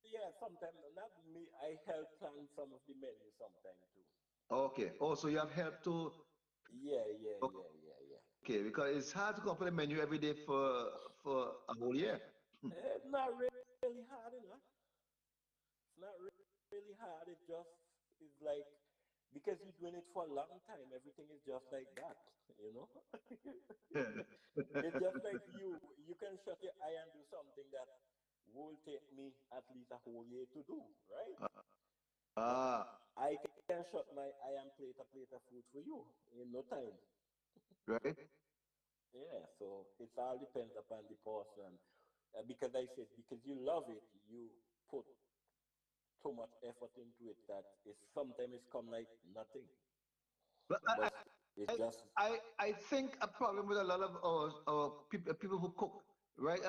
yeah, sometimes not me. I help plan some of the menu sometime too. Okay. Oh, so you have help to. Yeah, yeah, yeah, yeah, yeah. Okay, because it's hard to come up with a menu every day for a whole year. It's not really hard, It's not really hard. It's like because you're doing it for a long time, everything is just like that, you know. It's just like you can shut your eye and do something that will take me at least a whole year to do, right? But Ah, I can shut my eye and plate of food for you in no time. right. Yeah, so it all depends upon the person. Because I said because you love it, you put so much effort into it that it sometimes it's come like nothing. But But it's I, just I think a problem with a lot of people who cook, right?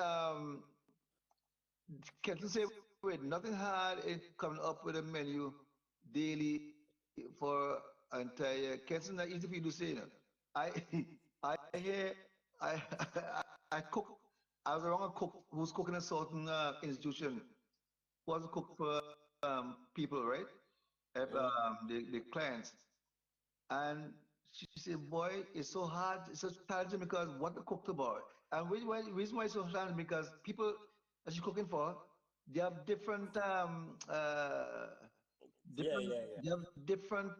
Can you say with nothing hard in coming up with a menu daily for entire? Can't not easy for you to say, I I hear I I cook. I was around a cook who's cooking a certain institution. Was a cook for people, right? mm, The clients, and she said, "Boy, it's so hard. It's so challenging because what the cook about? And reason why it's so challenging because people that you're cooking for, they have different Yeah, different yeah, yeah. they have different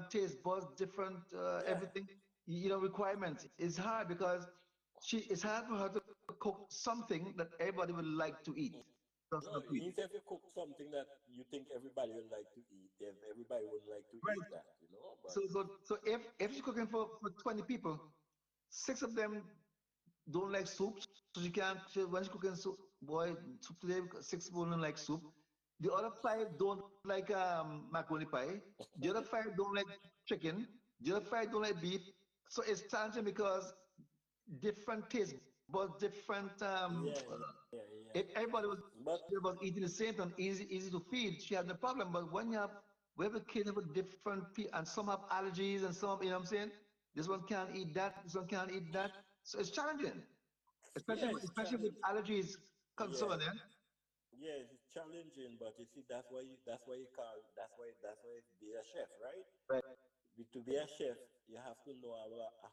taste buds, different Yeah. everything, requirements. It's hard because it's hard for her to cook something that everybody would like to eat. That's No, not sweet. even if you cook something that you think everybody would like to eat, everybody wouldn't like to Right. eat that, you know. But So if she's cooking for 20 people, six of them don't like soup, so she can't. When she's cooking soup, boy, soup today, six people don't like soup. The other five don't like macaroni pie. The other five don't like chicken. The other five don't like beef. So it's challenging because different tastes, but different. yeah, yeah, yeah. If But everybody was eating the same thing, easy to feed, she had no problem. But when you have, we have a kid with different, and some have allergies, and some, what I'm saying, this one can't eat that, this one can't eat that. So it's challenging, especially yeah, it's especially with challenge. allergies Yeah, concern. Eh? yeah, it's challenging. But you see, that's why be a chef, right? Right, To be a chef, you have to know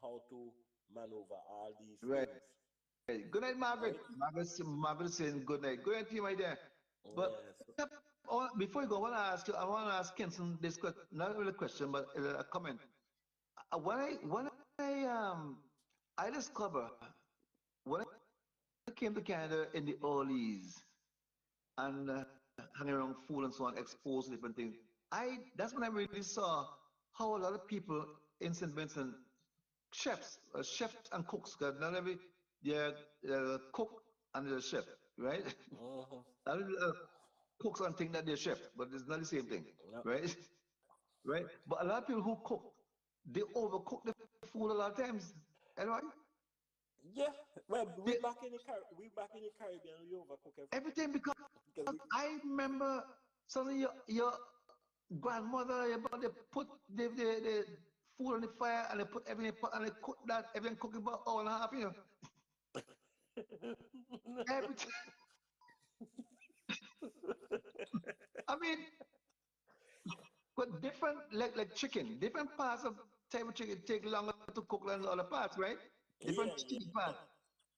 how to maneuver all these right. things, Good night, Margaret. right? Margaret saying good night. Good night to you, my dear. But Yes. before you go, I want to ask Kenson this question, not really a question, but a comment. When I discover when I came to Canada in the earlys and hanging around food and so on, exposed to different things, that's when I really saw how a lot of people in St. Vincent, chefs and cooks, 'cause not every they're cook and they're chef, right? Uh-huh. A lot of cooks and think that they're chef, but it's not the same thing, No. right? Right? But a lot of people who cook, they overcook the food a lot of times. Anyway, Yeah. Well, they, we back in the Caribbean. We overcook everything everything because because we. I remember some of your grandmother, your mother put the food on the fire and they put everything in pot and they cook that, everything cook about hour and a half, Everything. I mean, but different, like chicken, different parts of type of chicken take longer to cook than the other parts, right? Different Yeah, chicken parts. yeah,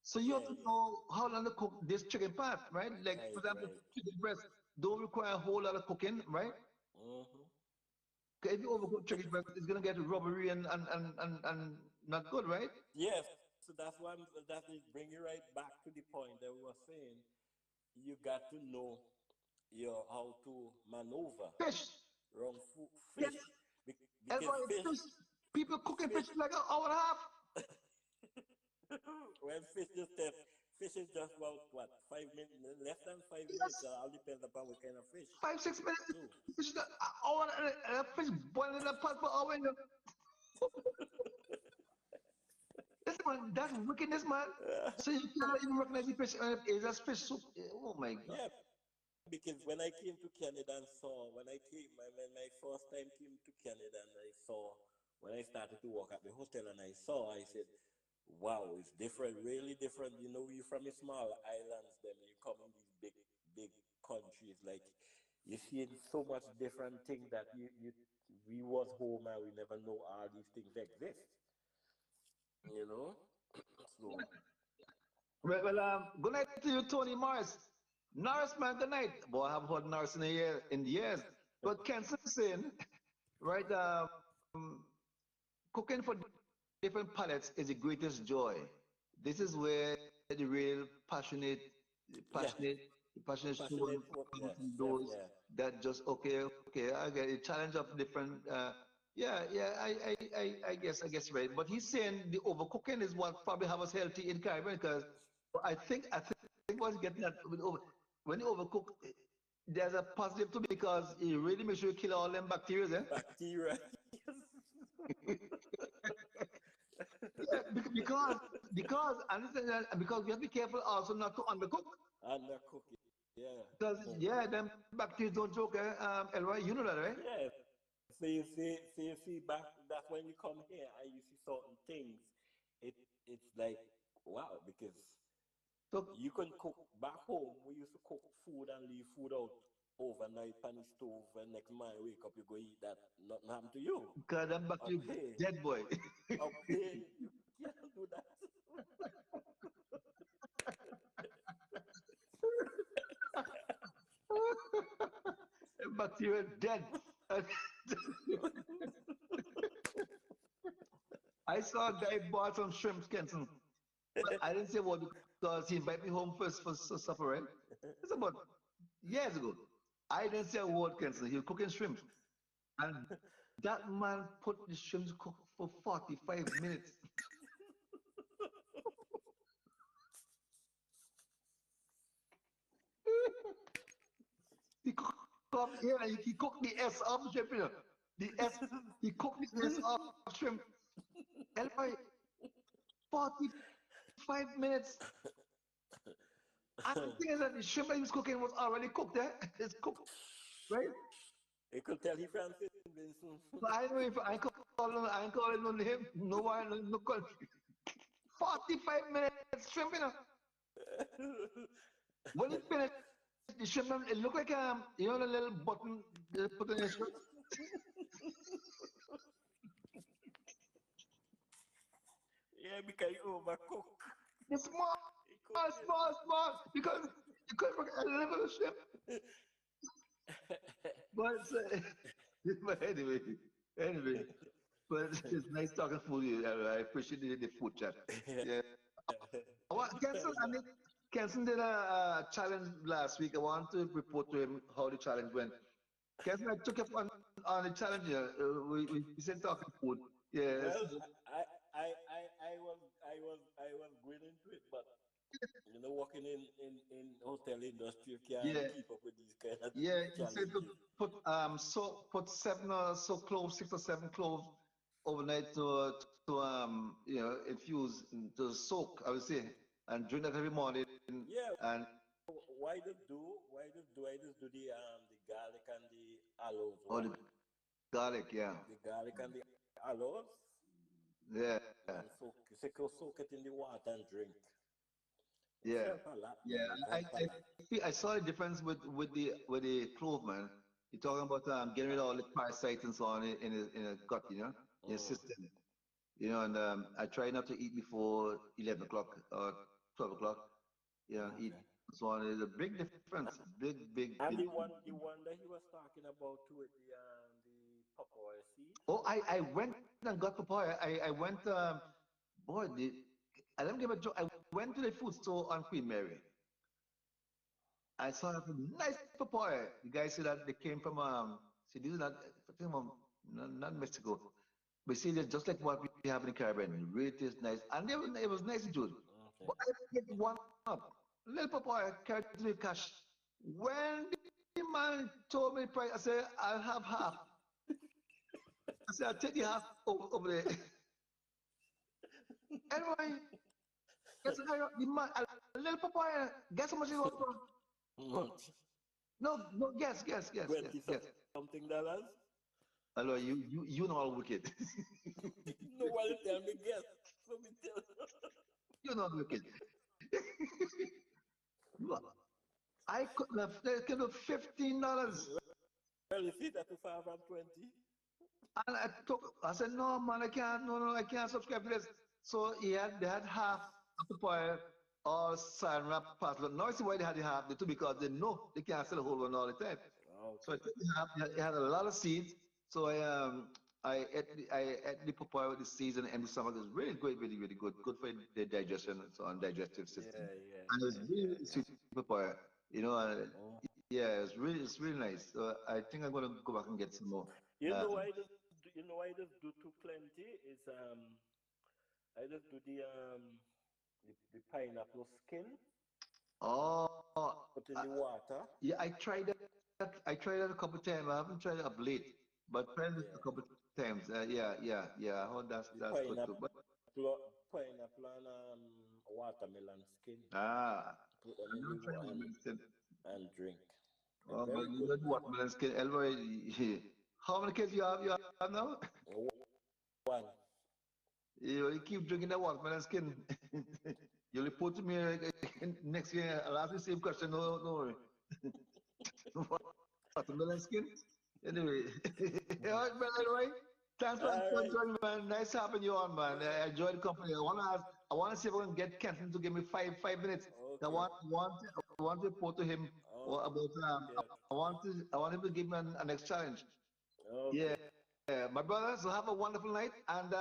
So you have yeah, to yeah. know how long to cook this chicken part, right? Like, for Right, example, right. chicken breast don't require a whole lot of cooking, right? Mm-hmm. 'Cause if you overcook chicken breast, it's gonna get rubbery and not good, right? Yes, so that is bring you right back to the point that we were saying. You got to know your how to maneuver Fish, wrong yes, fish because everybody fish. People cooking fish fish like an hour and a half, when fish is just about what 5 minutes, less than 5 minutes. yes, All depends upon what kind of fish 5 6 minutes. too. Fish is an hour and a fish boiling in a pot for hour. This man, that's wickedness, man. So you cannot even recognize the fish. It's just fish soup. Oh my God. Yeah, because when I came to Canada and saw when my first time came to Canada and I saw when I started to work at the hotel and I said, wow, it's different, really different. You know, you from the small islands, then you come in these big countries, like you see so much different things that you we was home and we never know all these things exist. You know, so Well, good night to you, Tony Morris. Norris, man, good night. Boy, I haven't heard Norris in years. But Kenson saying, right, cooking for different palates is the greatest joy. This is where the real yeah, passionate, passionate soul passionate work, comes yes, from chef, those yeah. that just okay, I get it. Challenge of different. Yeah, I guess right. But he's saying the overcooking is what probably have us healthy in Caribbean because I think what's getting at when you overcook, there's a positive too because it really makes sure you kill all them bacteria. Eh? Bacteria. Yeah, because and because we have to be careful also not to undercook. Undercook it. Yeah. Because yeah, them bacteria don't joke, Elroy, you know that, right? Yeah. So you see back that's when you come here and you see certain things. It it's like wow, because So you can cook back home. We used to cook food and leave food out overnight on the stove and next morning wake up you go eat that. Nothing happened to you. because them Up bacteria here. dead boy. Up here you can't do that. bacteria dead. I saw a guy bought some shrimp, Kenson. But I didn't say what because he invited me home first for supper, right? It's about years ago. I didn't say a word, Kenson. He was cooking shrimp. And that man put the shrimp to cook for 45 minutes. He cooked up, yeah, he cooked the S off shrimp, you know. The S, he cooked the S off shrimp. And by 45 minutes. And the thing is that the shrimp that he was cooking was already cooked, eh? It's cooked, right? You could tell he Francis Vincent. So I know if I I call it no name, no one, no country. 45 minutes shrimp, you know. When he finished the shrimp, it looked like you know the little button they put in the shrimp. Yeah, because you overcook. The small, He cooked because you couldn't a little shrimp. But, but anyway, but it's nice talking food. I appreciate the food chat. it. Yeah. Kenson did a challenge last week. I want to report to him how the challenge went. Kenson, I took up on the challenge. We said talking food. Yes. Well, I was going into it, but working in hotel industry, you can't Yeah. keep up with these kind of Yeah. He said to challenges. put seven or so cloves, 6 or 7 cloves overnight to infuse to soak. I would say and drink that every morning. Yeah, And why just do the garlic and the aloes oh, one? the garlic. Yeah. The garlic and the aloes, Yeah. and soak it in the water and drink. It Yeah. help a lot, Yeah. man. It help a lot. I saw the difference with the clove, man. You're talking about getting rid of all the parasites and so on in a gut, in your Mm. system. And I try not to eat before 11 o'clock or 12 o'clock. Eat Okay. so on. There's a big difference. Big, big, And big. the one that he was talking about too, the papaya seed. Oh, I went and got papaya. I went. Boy, I let me give a joke. I went to the food store on Queen Mary. I saw a nice papaya. The guy said that they came from see these are not I think not Mexico. But see they're just like what we have in the Caribbean. It really tastes nice. And it was nice and good. Okay. But I picked one up. Little papaya carried to the cash. When the man told me the price, I said, I'll have half. I said, I'll take the half over there. Anyway, guess what? The man, a little papaya. Guess how much he got for? Much. No, no, guess. 20 something dollars. Hello, you know all wicked. Nobody tell me guess. So me tell. You know wicked. You are- I could have $15. Well, you see that too far from 20. And I said, no, man, I can't, no, I can't subscribe to this. So they had half of the papaya all sign wrap parcel. Now I see why they had the half, the two, because they know they can't sell a whole one all the time. So I Okay. took the half, it had a lot of seeds. So I ate the papaya with the seeds and the stomach. It was really good, really, really good. Good for the digestion and so on, digestive system. And it was really, really sweet papaya. And Oh. yeah, it's really nice. So I think I'm gonna go back and get some more. You Uh, know why I just do too plenty is I just do the pineapple skin, oh, put in uh, the water. yeah, I tried that. I tried that a couple times. I haven't tried it of late, but tried it a Yeah. couple times. Yeah. Oh, The that's good too. But pineapple and watermelon skin. Put them I in never the tried water watermelon skin. and drink. They're Oh, but very you good, know the man. watermelon skin. Elroy, how many kids you have? You have now? One. You keep drinking that watermelon skin. You'll report to me next year. I'll ask you the same question. No, no worry. Watermelon skin. Anyway, all right, man. Anyway, thanks All for right. joining, man. Nice having you on, man. Yeah. I enjoyed the company. I want to see if I can get Kenton to give me five minutes. I Okay. want to report to him What about Okay. I want him to give me an next challenge. Yeah, Okay. yeah, my brother. So have a wonderful night, and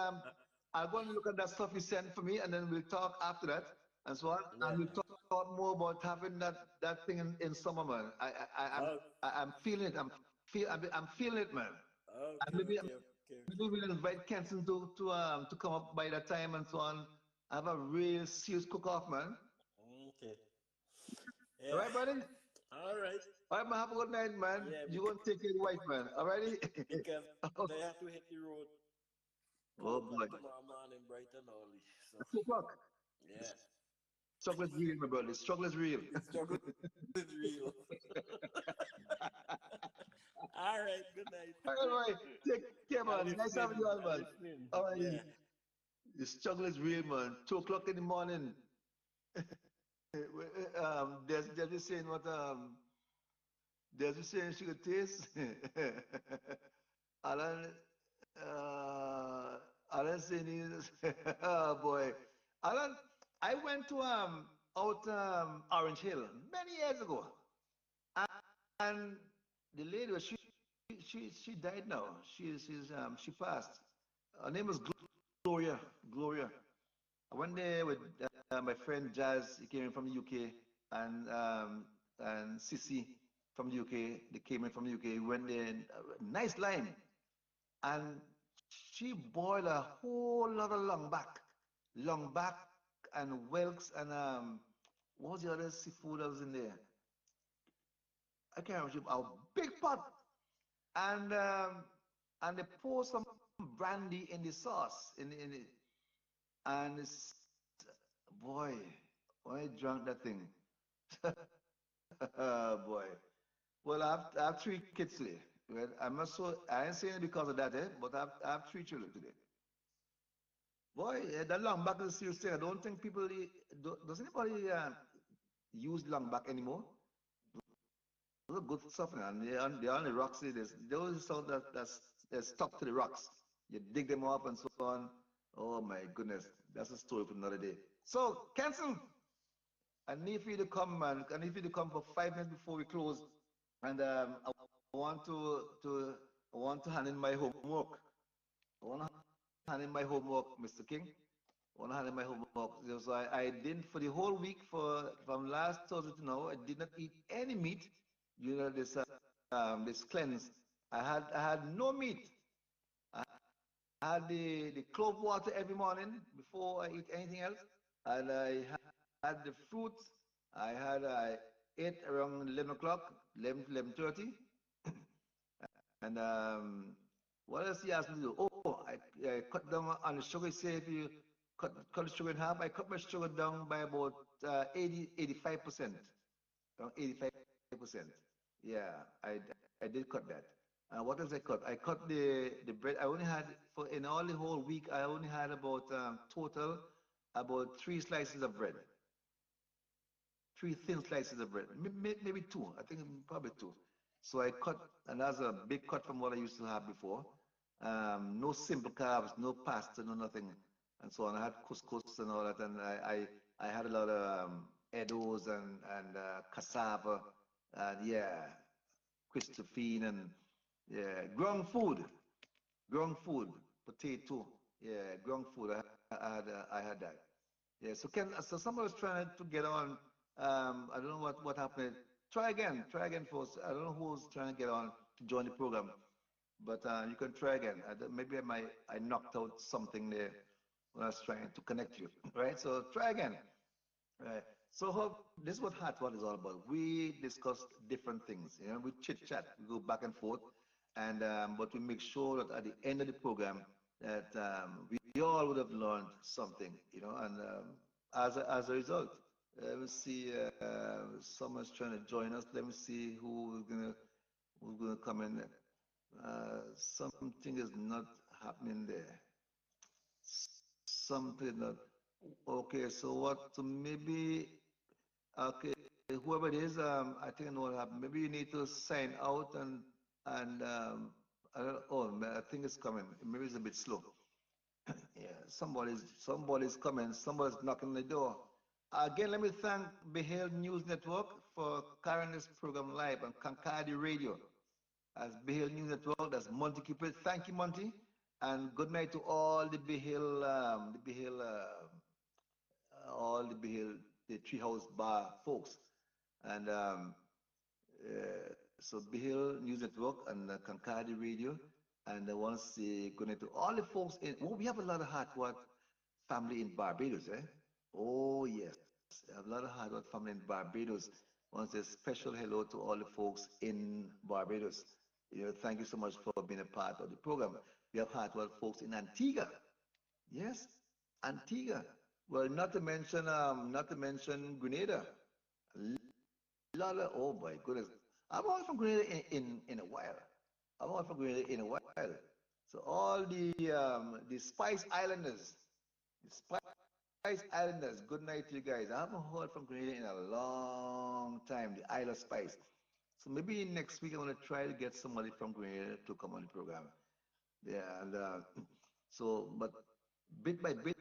I'll go and look at that stuff you sent for me, and then we'll talk after that and so on, Yeah. and we'll talk more about having that thing in summer, man. Oh, I'm feeling it. I'm feeling it, man. And okay, okay, okay. maybe we'll invite Kenson to come up by that time and so on. Have a real serious cook off, man. Okay. All Yeah. right, buddy. All right. All right, man. Have a good night, man. Yeah, You gonna take care of your wife, man. All righty. because I have to hit the road Oh 2 o'clock boy. tomorrow morning, bright and early. So 2 o'clock. yeah, Struggle is real, my brother. Struggle is real. the struggle is real. All right. Good night. All right. Take care, I'm man. Nice having listening. you on, I'm man. listening. All right. Yeah. The struggle is real, man. 2 o'clock in the morning. There's this saying what there's this saying sugar taste. Alan Alan saying is oh boy. Alan, I went to out Orange Hill many years ago. And the lady was she died now. She passed. Her name was Gloria. Gloria. I went there with my friend Jazz. He came in from the UK, and Sissy from the UK. They came in from the UK. We went there. And, nice lime, and she boiled a whole lot of long back, and whelks, and what was the other seafood that was in there? I can't remember. A big pot, and they pour some brandy in the sauce in it, and it's boy, when I drank that thing, boy. Well, I have 3 kids today. Well, I'm not so I ain't saying it because of that, but I have 3 children today. Boy, that long back is a serious thing. I don't think people does anybody use long back anymore. Those are good stuff, man. They're on the rocks. Those stuff that's stuck to the rocks. You dig them up and so on. Oh my goodness, that's a story for another day. So, Kenson, I need for you to come, man. I need for you to come for 5 minutes before we close, and I want I want to hand in my homework. I want to hand in my homework, Mr. King. I want to hand in my homework. So I didn't for the whole week from last Thursday to now. I did not eat any meat. You know this cleanse. I had no meat. I had the clove water every morning before I eat anything else, and I had the fruit. I ate around 11 o'clock, 11 to 11:30, and what else he asked me to do? Oh, I cut down on the sugar. He said if you cut the sugar in half, I cut my sugar down by about 85%, around 85%. Yeah, I did cut that. What else I cut? I cut the bread. I only had for in all the whole week. I only had about total about 3 slices of bread, 3 thin slices of bread, maybe two. I think probably two. So I cut, and that's a big cut from what I used to have before. No simple carbs, no pasta, no nothing, and so on. I had couscous and all that, and I had a lot of edos and cassava, and yeah, Christophine, and yeah, ground food, potato, yeah, ground food. I had that. Yeah, so someone was trying to get on. I don't know what happened. Try again, folks. I don't know who's trying to get on to join the program, but you can try again. Maybe I knocked out something there when I was trying to connect you, right? So try again. Right. So this is what Hot One is all about. We discuss different things. You know, we chit chat, we go back and forth, and but we make sure that at the end of the program that we all would have learned something. You know, and as a result, let me see. Someone's trying to join us. Let me see who's gonna come in. Something is not happening there. Something not. Okay, so what? So maybe. Okay, whoever it is, I think I know what happened. Maybe you need to sign out and I don't. Oh, I think it's coming. Maybe it's a bit slow. Yeah, somebody's coming. Somebody's knocking on the door. Again, let me thank Behel News Network for carrying this program live on Kankadi Radio as Behil News Network. That's Monty Cupid. Thank you, Monty. And good night to all the all the Behil, the Treehouse Bar folks. And so Behil News Network and Kankadi Radio. And I want to say good night to all the folks in. Well, we have a lot of Heartwork family in Barbados, eh? Oh yes, a lot of Heartwork family in Barbados. I want to say special hello to all the folks in Barbados. Thank you so much for being a part of the program. We have Heartwork folks in Antigua. Yes, Antigua. Well, not to mention Grenada. Oh my goodness. I'm all from Grenada in a while. I'm all from Grenada in a while. So all the Spice Islanders, the Spice Islanders, good night to you guys. I haven't heard from Grenada in a long time, the Isle of Spice. So maybe next week I'm gonna try to get somebody from Grenada to come on the program. Yeah, and but bit by bit,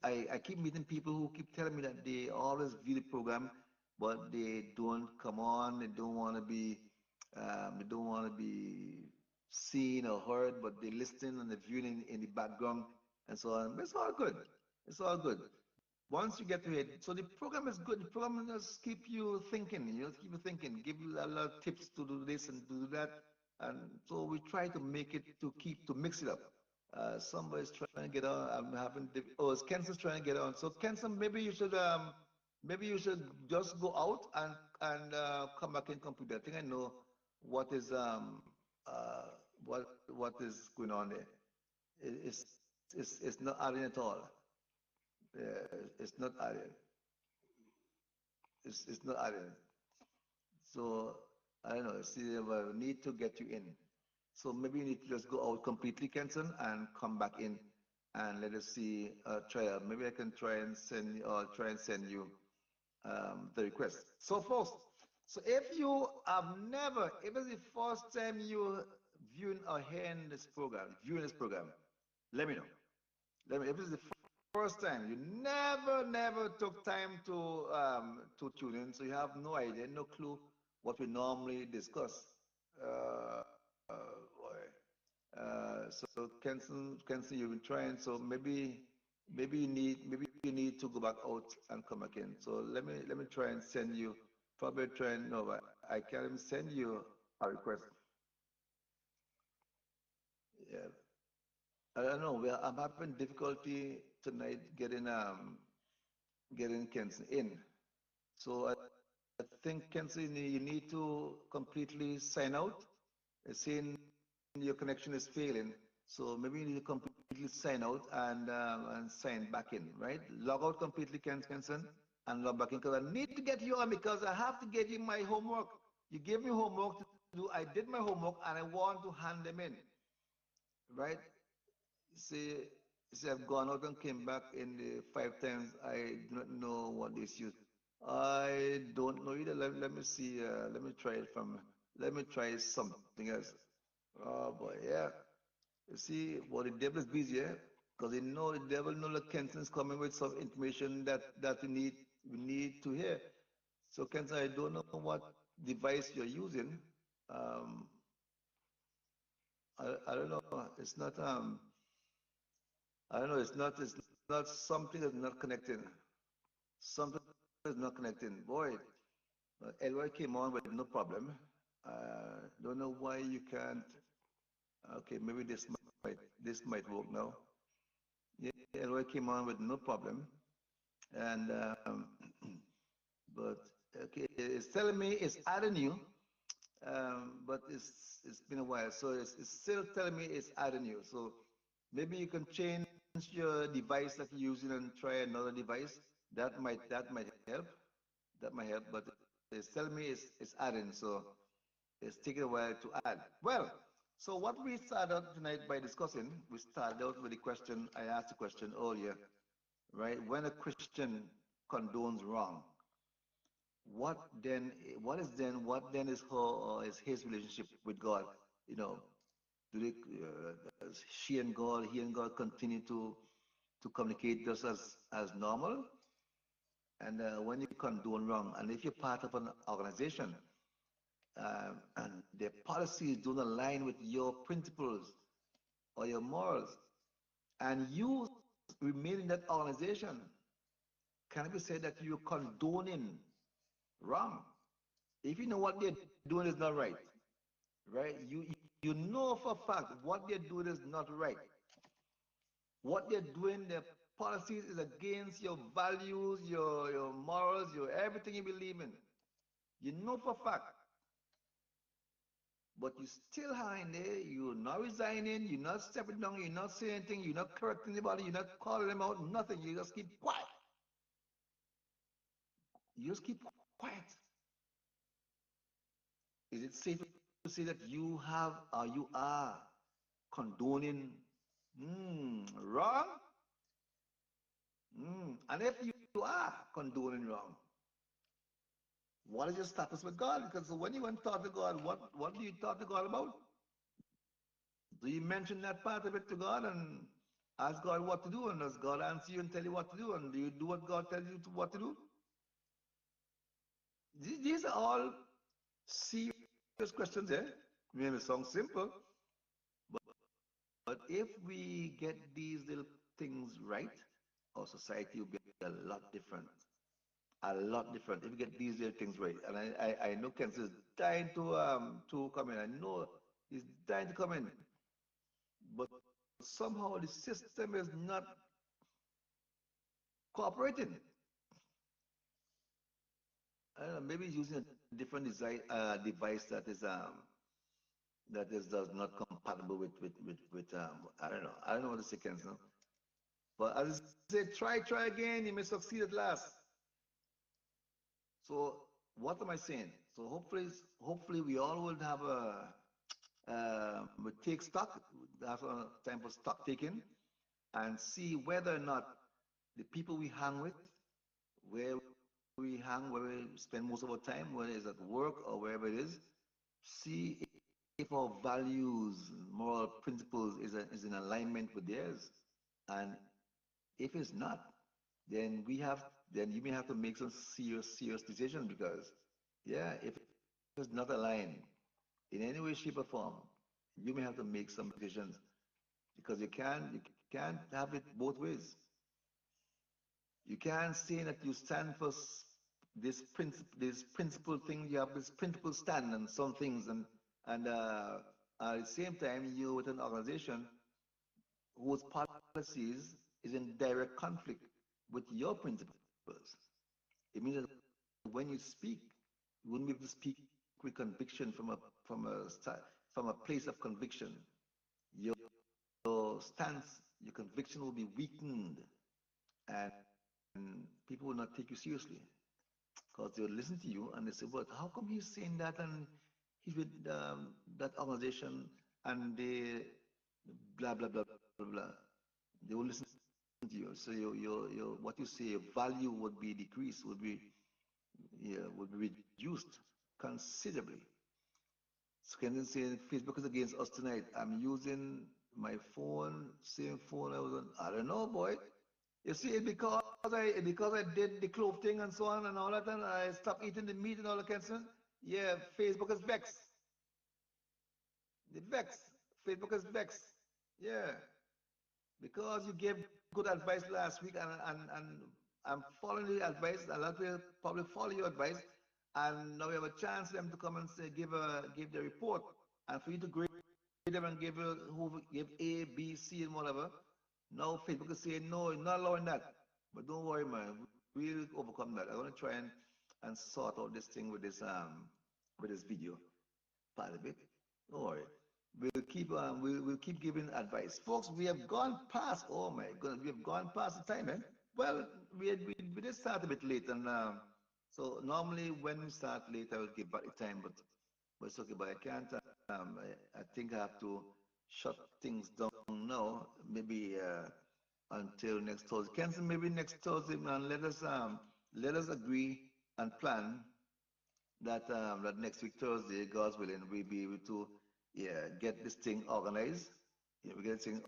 I keep meeting people who keep telling me that they always view the program, but they don't come on. They don't want to be seen or heard, but they listen and they view in the background and so on. But it's all good. It's all good. Once you get to it, so the program is good. The program just keep you thinking. Keep you thinking. Give you a lot of tips to do this and to do that, and so we try to make it to mix it up. Somebody's trying to get on. I'm having it's Kenson's trying to get on. So Kenson, maybe you should just go out and come back and compete. I think I know what is uh what is going on there. It's it's not adding at all. It's not adding. It's not adding. So I don't know. See, we need to get you in. So maybe you need to just go out completely, Kenson, and come back in, and let us see. Try out. Maybe I can try and send you the request. So, folks, so if you have never, if it's the first time you viewing or viewing this program, let me know. If it's the first time, you never took time to tune in, so you have no idea, no clue what we normally discuss. Uh, so Kenson, you've been trying. So maybe you need to go back out and come back in. So let me try and send you. Probably try and no, but I can't even send you a request. Yeah, I don't know. I'm having difficulty tonight getting Kenson in. So I think Kenson, you need to completely sign out. It's saying your connection is failing. So maybe you need to completely sign out and sign back in, right? Log out completely, Kenson, and log back in because I need to get you on because I have to get you my homework. You gave me homework to do. I did my homework and I want to hand them in, right? See, see, I've gone out and came back in the 5 times. I do not know what this use. I don't know either. Let me see. Let me try it from. Let me try something else. Oh boy, yeah. You see, well, the devil is busy, eh? Because the devil know that Kenson's coming with some information that we need to hear. So Kenson, I don't know what device you're using. Um, I don't know. It's not I don't know. It's not something that's not connecting. Something is not connecting. Boy, Elroy came on with no problem. Don't know why you can't. Okay, maybe this might work now. Yeah, Elroy came on with no problem, and but okay, it's telling me it's adding you, but it's been a while, so it's still telling me it's adding you. So maybe you can change your device that you're using and try another device. That might help. That might help, but it's telling me it's adding, so it's taking a while to add. Well, so what we started out tonight by discussing, we started out with the question. I asked the question earlier, right? When a Christian condones wrong, what then? What then is her or is his relationship with God? You know, do they, does she and God, he and God continue to communicate just as normal, And when you condone wrong, and if you're part of an organization and their policies don't align with your principles or your morals, and you remain in that organization, can it be said that you're condoning wrong? If you know what they're doing is not right, right? You know for a fact what they're doing is not right. What they're doing, their policies is against your values, your morals, your everything you believe in. You know for a fact, but you still hang there. You're not resigning. You're not stepping down. You're not saying anything. You're not correcting anybody. You're not calling them out. Nothing. You just keep quiet. You just keep quiet. Is it safe to say that you have or you are condoning wrong? And if you are condoning wrong, what is your status with God? Because when you went to talk to God, what do you talk to God about? Do you mention that part of it to God and ask God what to do? And does God answer you and tell you what to do? And do you do what God tells you what to do? These are all serious questions, eh? Maybe it sounds simple, but, but if we get these little things right, our society will be a lot different. A lot different if we get these little things right. And I know Ken is dying to come in. I know he's dying to come in. But somehow the system is not cooperating. I don't know, maybe he's using a different device that is does not compatible with I don't know. I don't know what the seconds now. But as I said, try again, you may succeed at last. So what am I saying? So hopefully we all will have a we take stock, have a time for stock taking, and see whether or not the people we hang with, where we hang, where we spend most of our time, whether it's at work or wherever it is, see if our values, moral principles is in alignment with theirs. And if it's not, then then you may have to make some serious decisions because, yeah, if it's not aligned in any way, shape, or form, you may have to make some decisions because you can't have it both ways. You can't say that you stand for this principle thing. You have this principle stand on some things, and at the same time, you're with an organization whose policies is in direct conflict with your principles. It means that when you speak, you wouldn't be able to speak with conviction from a place of conviction. Your stance, your conviction will be weakened, and people will not take you seriously because they'll listen to you and they say, "But how come he's saying that and he's with that organization and they blah blah blah blah blah." They will listen to you. So your what you say, your value would be decreased, would be reduced considerably. So can you say Facebook is against us tonight? I'm using my phone, same phone I was on. I don't know, boy. You see, because I did the clove thing and so on and all that, and I stopped eating the meat and all that kind of stuff. Yeah, Facebook is vexed. The vex. Facebook is vexed. Yeah, because you gave good advice last week, and I'm following the advice. A lot of people probably follow your advice, and now we have a chance for them to come and say give the report, and for you to grade them and give A, B, C, and whatever. Now Facebook is saying no, you're not allowing that. But don't worry, man. We'll overcome that. I'm gonna try and sort out this thing with this video part of it. Don't worry. We'll keep giving advice, folks. We have gone past. Oh my goodness, we have gone past the time, man. Well, we did start a bit late, and so normally when we start late, I will give back the time, but it's okay. But I can't. I think I have to shut things down now. Maybe until next Thursday. Cancel maybe next Thursday, man. Let us agree and plan that next week Thursday, God's willing, we'll be able to get this thing organized. Yeah, we get this thing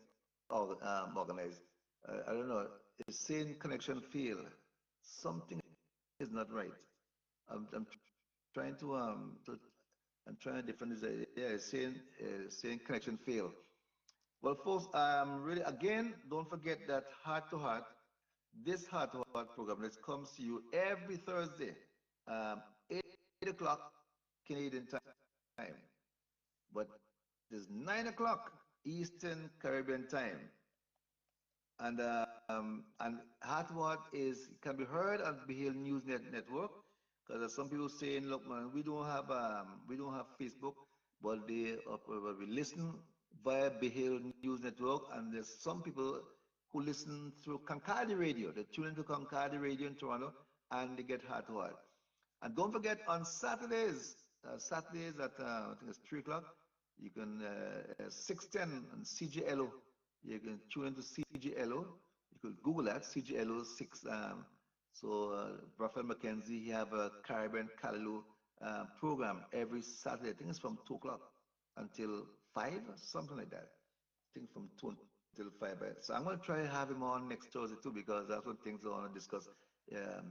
organized. I don't know. If same connection fail, something is not right. I'm trying to I'm trying to defend this. Yeah, saying connection fail. Well, folks, really again, don't forget that Heart to Heart, this Heart to Heart program, this comes to you every Thursday, um, 8 o'clock Canadian time, but it is 9 o'clock Eastern Caribbean time. And Heart to Heart is can be heard on Behel News Network. Because there's some people saying, look, man, we don't have Facebook, but but we listen via Behel News Network, and there's some people who listen through Concardi Radio. They tune into Concardi Radio in Toronto, and they get Heart to Heart. And don't forget on Saturdays at I think it's 3 o'clock. You can 6:10 on CGLO. You can tune into CGLO. You could Google that CGLO six. Raphael McKenzie, he have a Caribbean Callaloo program every Saturday. I think it's from 2 o'clock until 5 or something like that. I think from 2 until 5. So I'm gonna try to have him on next Thursday too because that's what things I want to discuss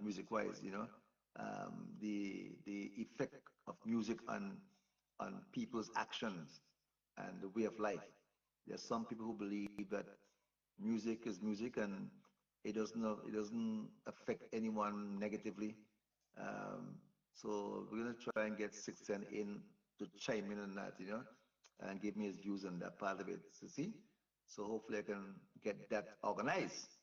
music wise. The effect of music on people's actions and the way of life. There's some people who believe that music is music and it doesn't affect anyone negatively. So we're gonna try and get 610 in to chime in on that, and give me his views on that part of it. So see, so hopefully I can get that organized.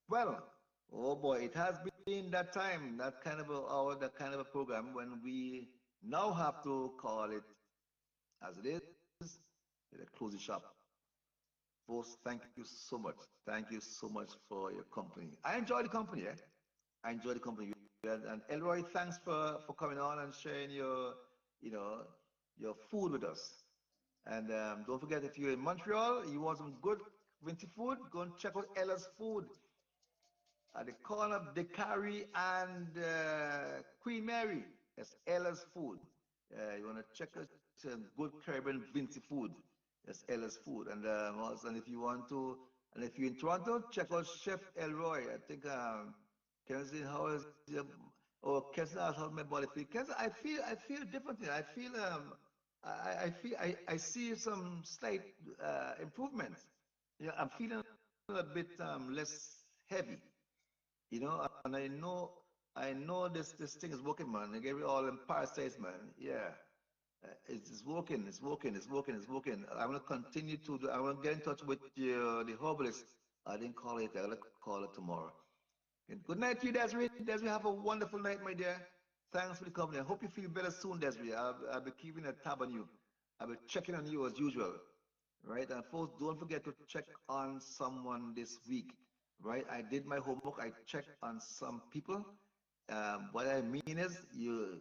Well, oh boy, it has been that time, that kind of a hour, that kind of a program when we now have to call it as it is. Let close the shop. Boss, thank you so much. Thank you so much for your company. I enjoy the company, eh? I enjoy the company. And Elroy, thanks for coming on and sharing you know, your food with us. And don't forget, if you're in Montreal, you want some good vintage food, go and check out Ella's Food at the corner of Decari and Queen Mary. That's Ella's Food. You want to check out some good Caribbean Vinci food. That's Ella's Food. And if you want to, and if you're in Toronto, check out Chef Elroy. I think Kenzie, how is your, or Kenzie asked how my body feel. Kenzie, I feel differently. I see some slight improvements. Yeah, I'm feeling a bit less heavy, and I know this thing is working, man. I gave it all in parasites, man. Yeah, it's working, it's working, it's working, it's working. I'm gonna continue to do. I'm gonna get in touch with the herbalist. I didn't call it. I'll call it tomorrow. And good night to you, Desiree. Desiree, have a wonderful night, my dear. Thanks for the company. I hope you feel better soon, Desiree. I'll be keeping a tab on you. I'll be checking on you as usual, right? And folks, don't forget to check on someone this week, right? I did my homework. I checked on some people. What I mean is, you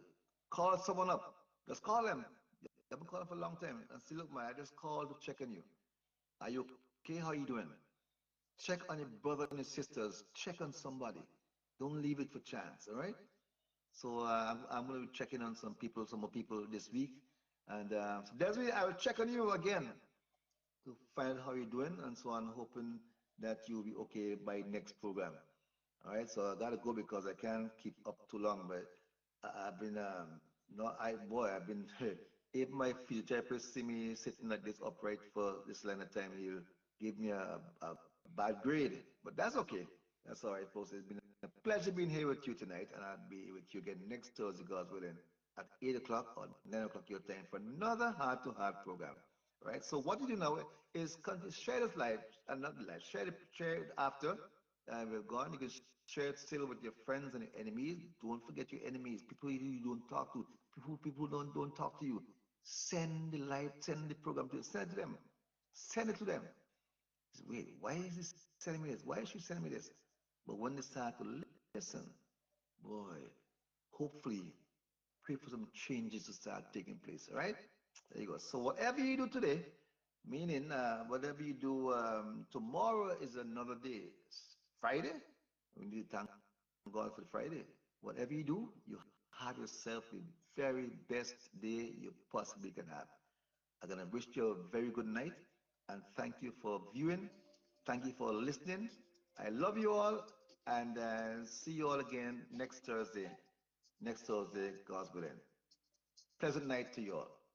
call someone up. Just call them. I've been calling for a long time. And say, look, man, I just called to check on you. Are you okay? How are you doing? Check on your brother and your sisters. Check on somebody. Don't leave it for chance. All right. So I'm going to be checking on some more people this week. And so Desiree, I will check on you again to find out how you're doing. And so I'm hoping that you'll be okay by next program. All right. So I got to go because I can't keep up too long. But I've been, no, I've been, if my physiotherapist see me sitting like this upright for this length of time, he'll give me a bad grade. But that's okay. That's all right, folks. It's been a pleasure being here with you tonight, and I'll be with you again next Thursday, God's willing, at 8 o'clock or 9 o'clock your time for another Heart to Heart program. Right? So what you do now is continue, share this live, and not live, share it after we're gone. You can share it still with your friends and your enemies. Don't forget your enemies, people you don't talk to, people don't talk to you. Send the live, send the program to, send it to them. Send it to them. Wait, why is this sending me this? Why is she sending me this? But when they start to listen, boy, hopefully pray for some changes to start taking place. All right? There you go. So whatever you do today, meaning whatever you do tomorrow is another day. It's Friday. We need to thank God for the Friday. Whatever you do, you have yourself the very best day you possibly can have. I'm gonna wish you a very good night and thank you for viewing. Thank you for listening. I love you all and see you all again next Thursday. next Thursday, God's willing. Pleasant night to you all.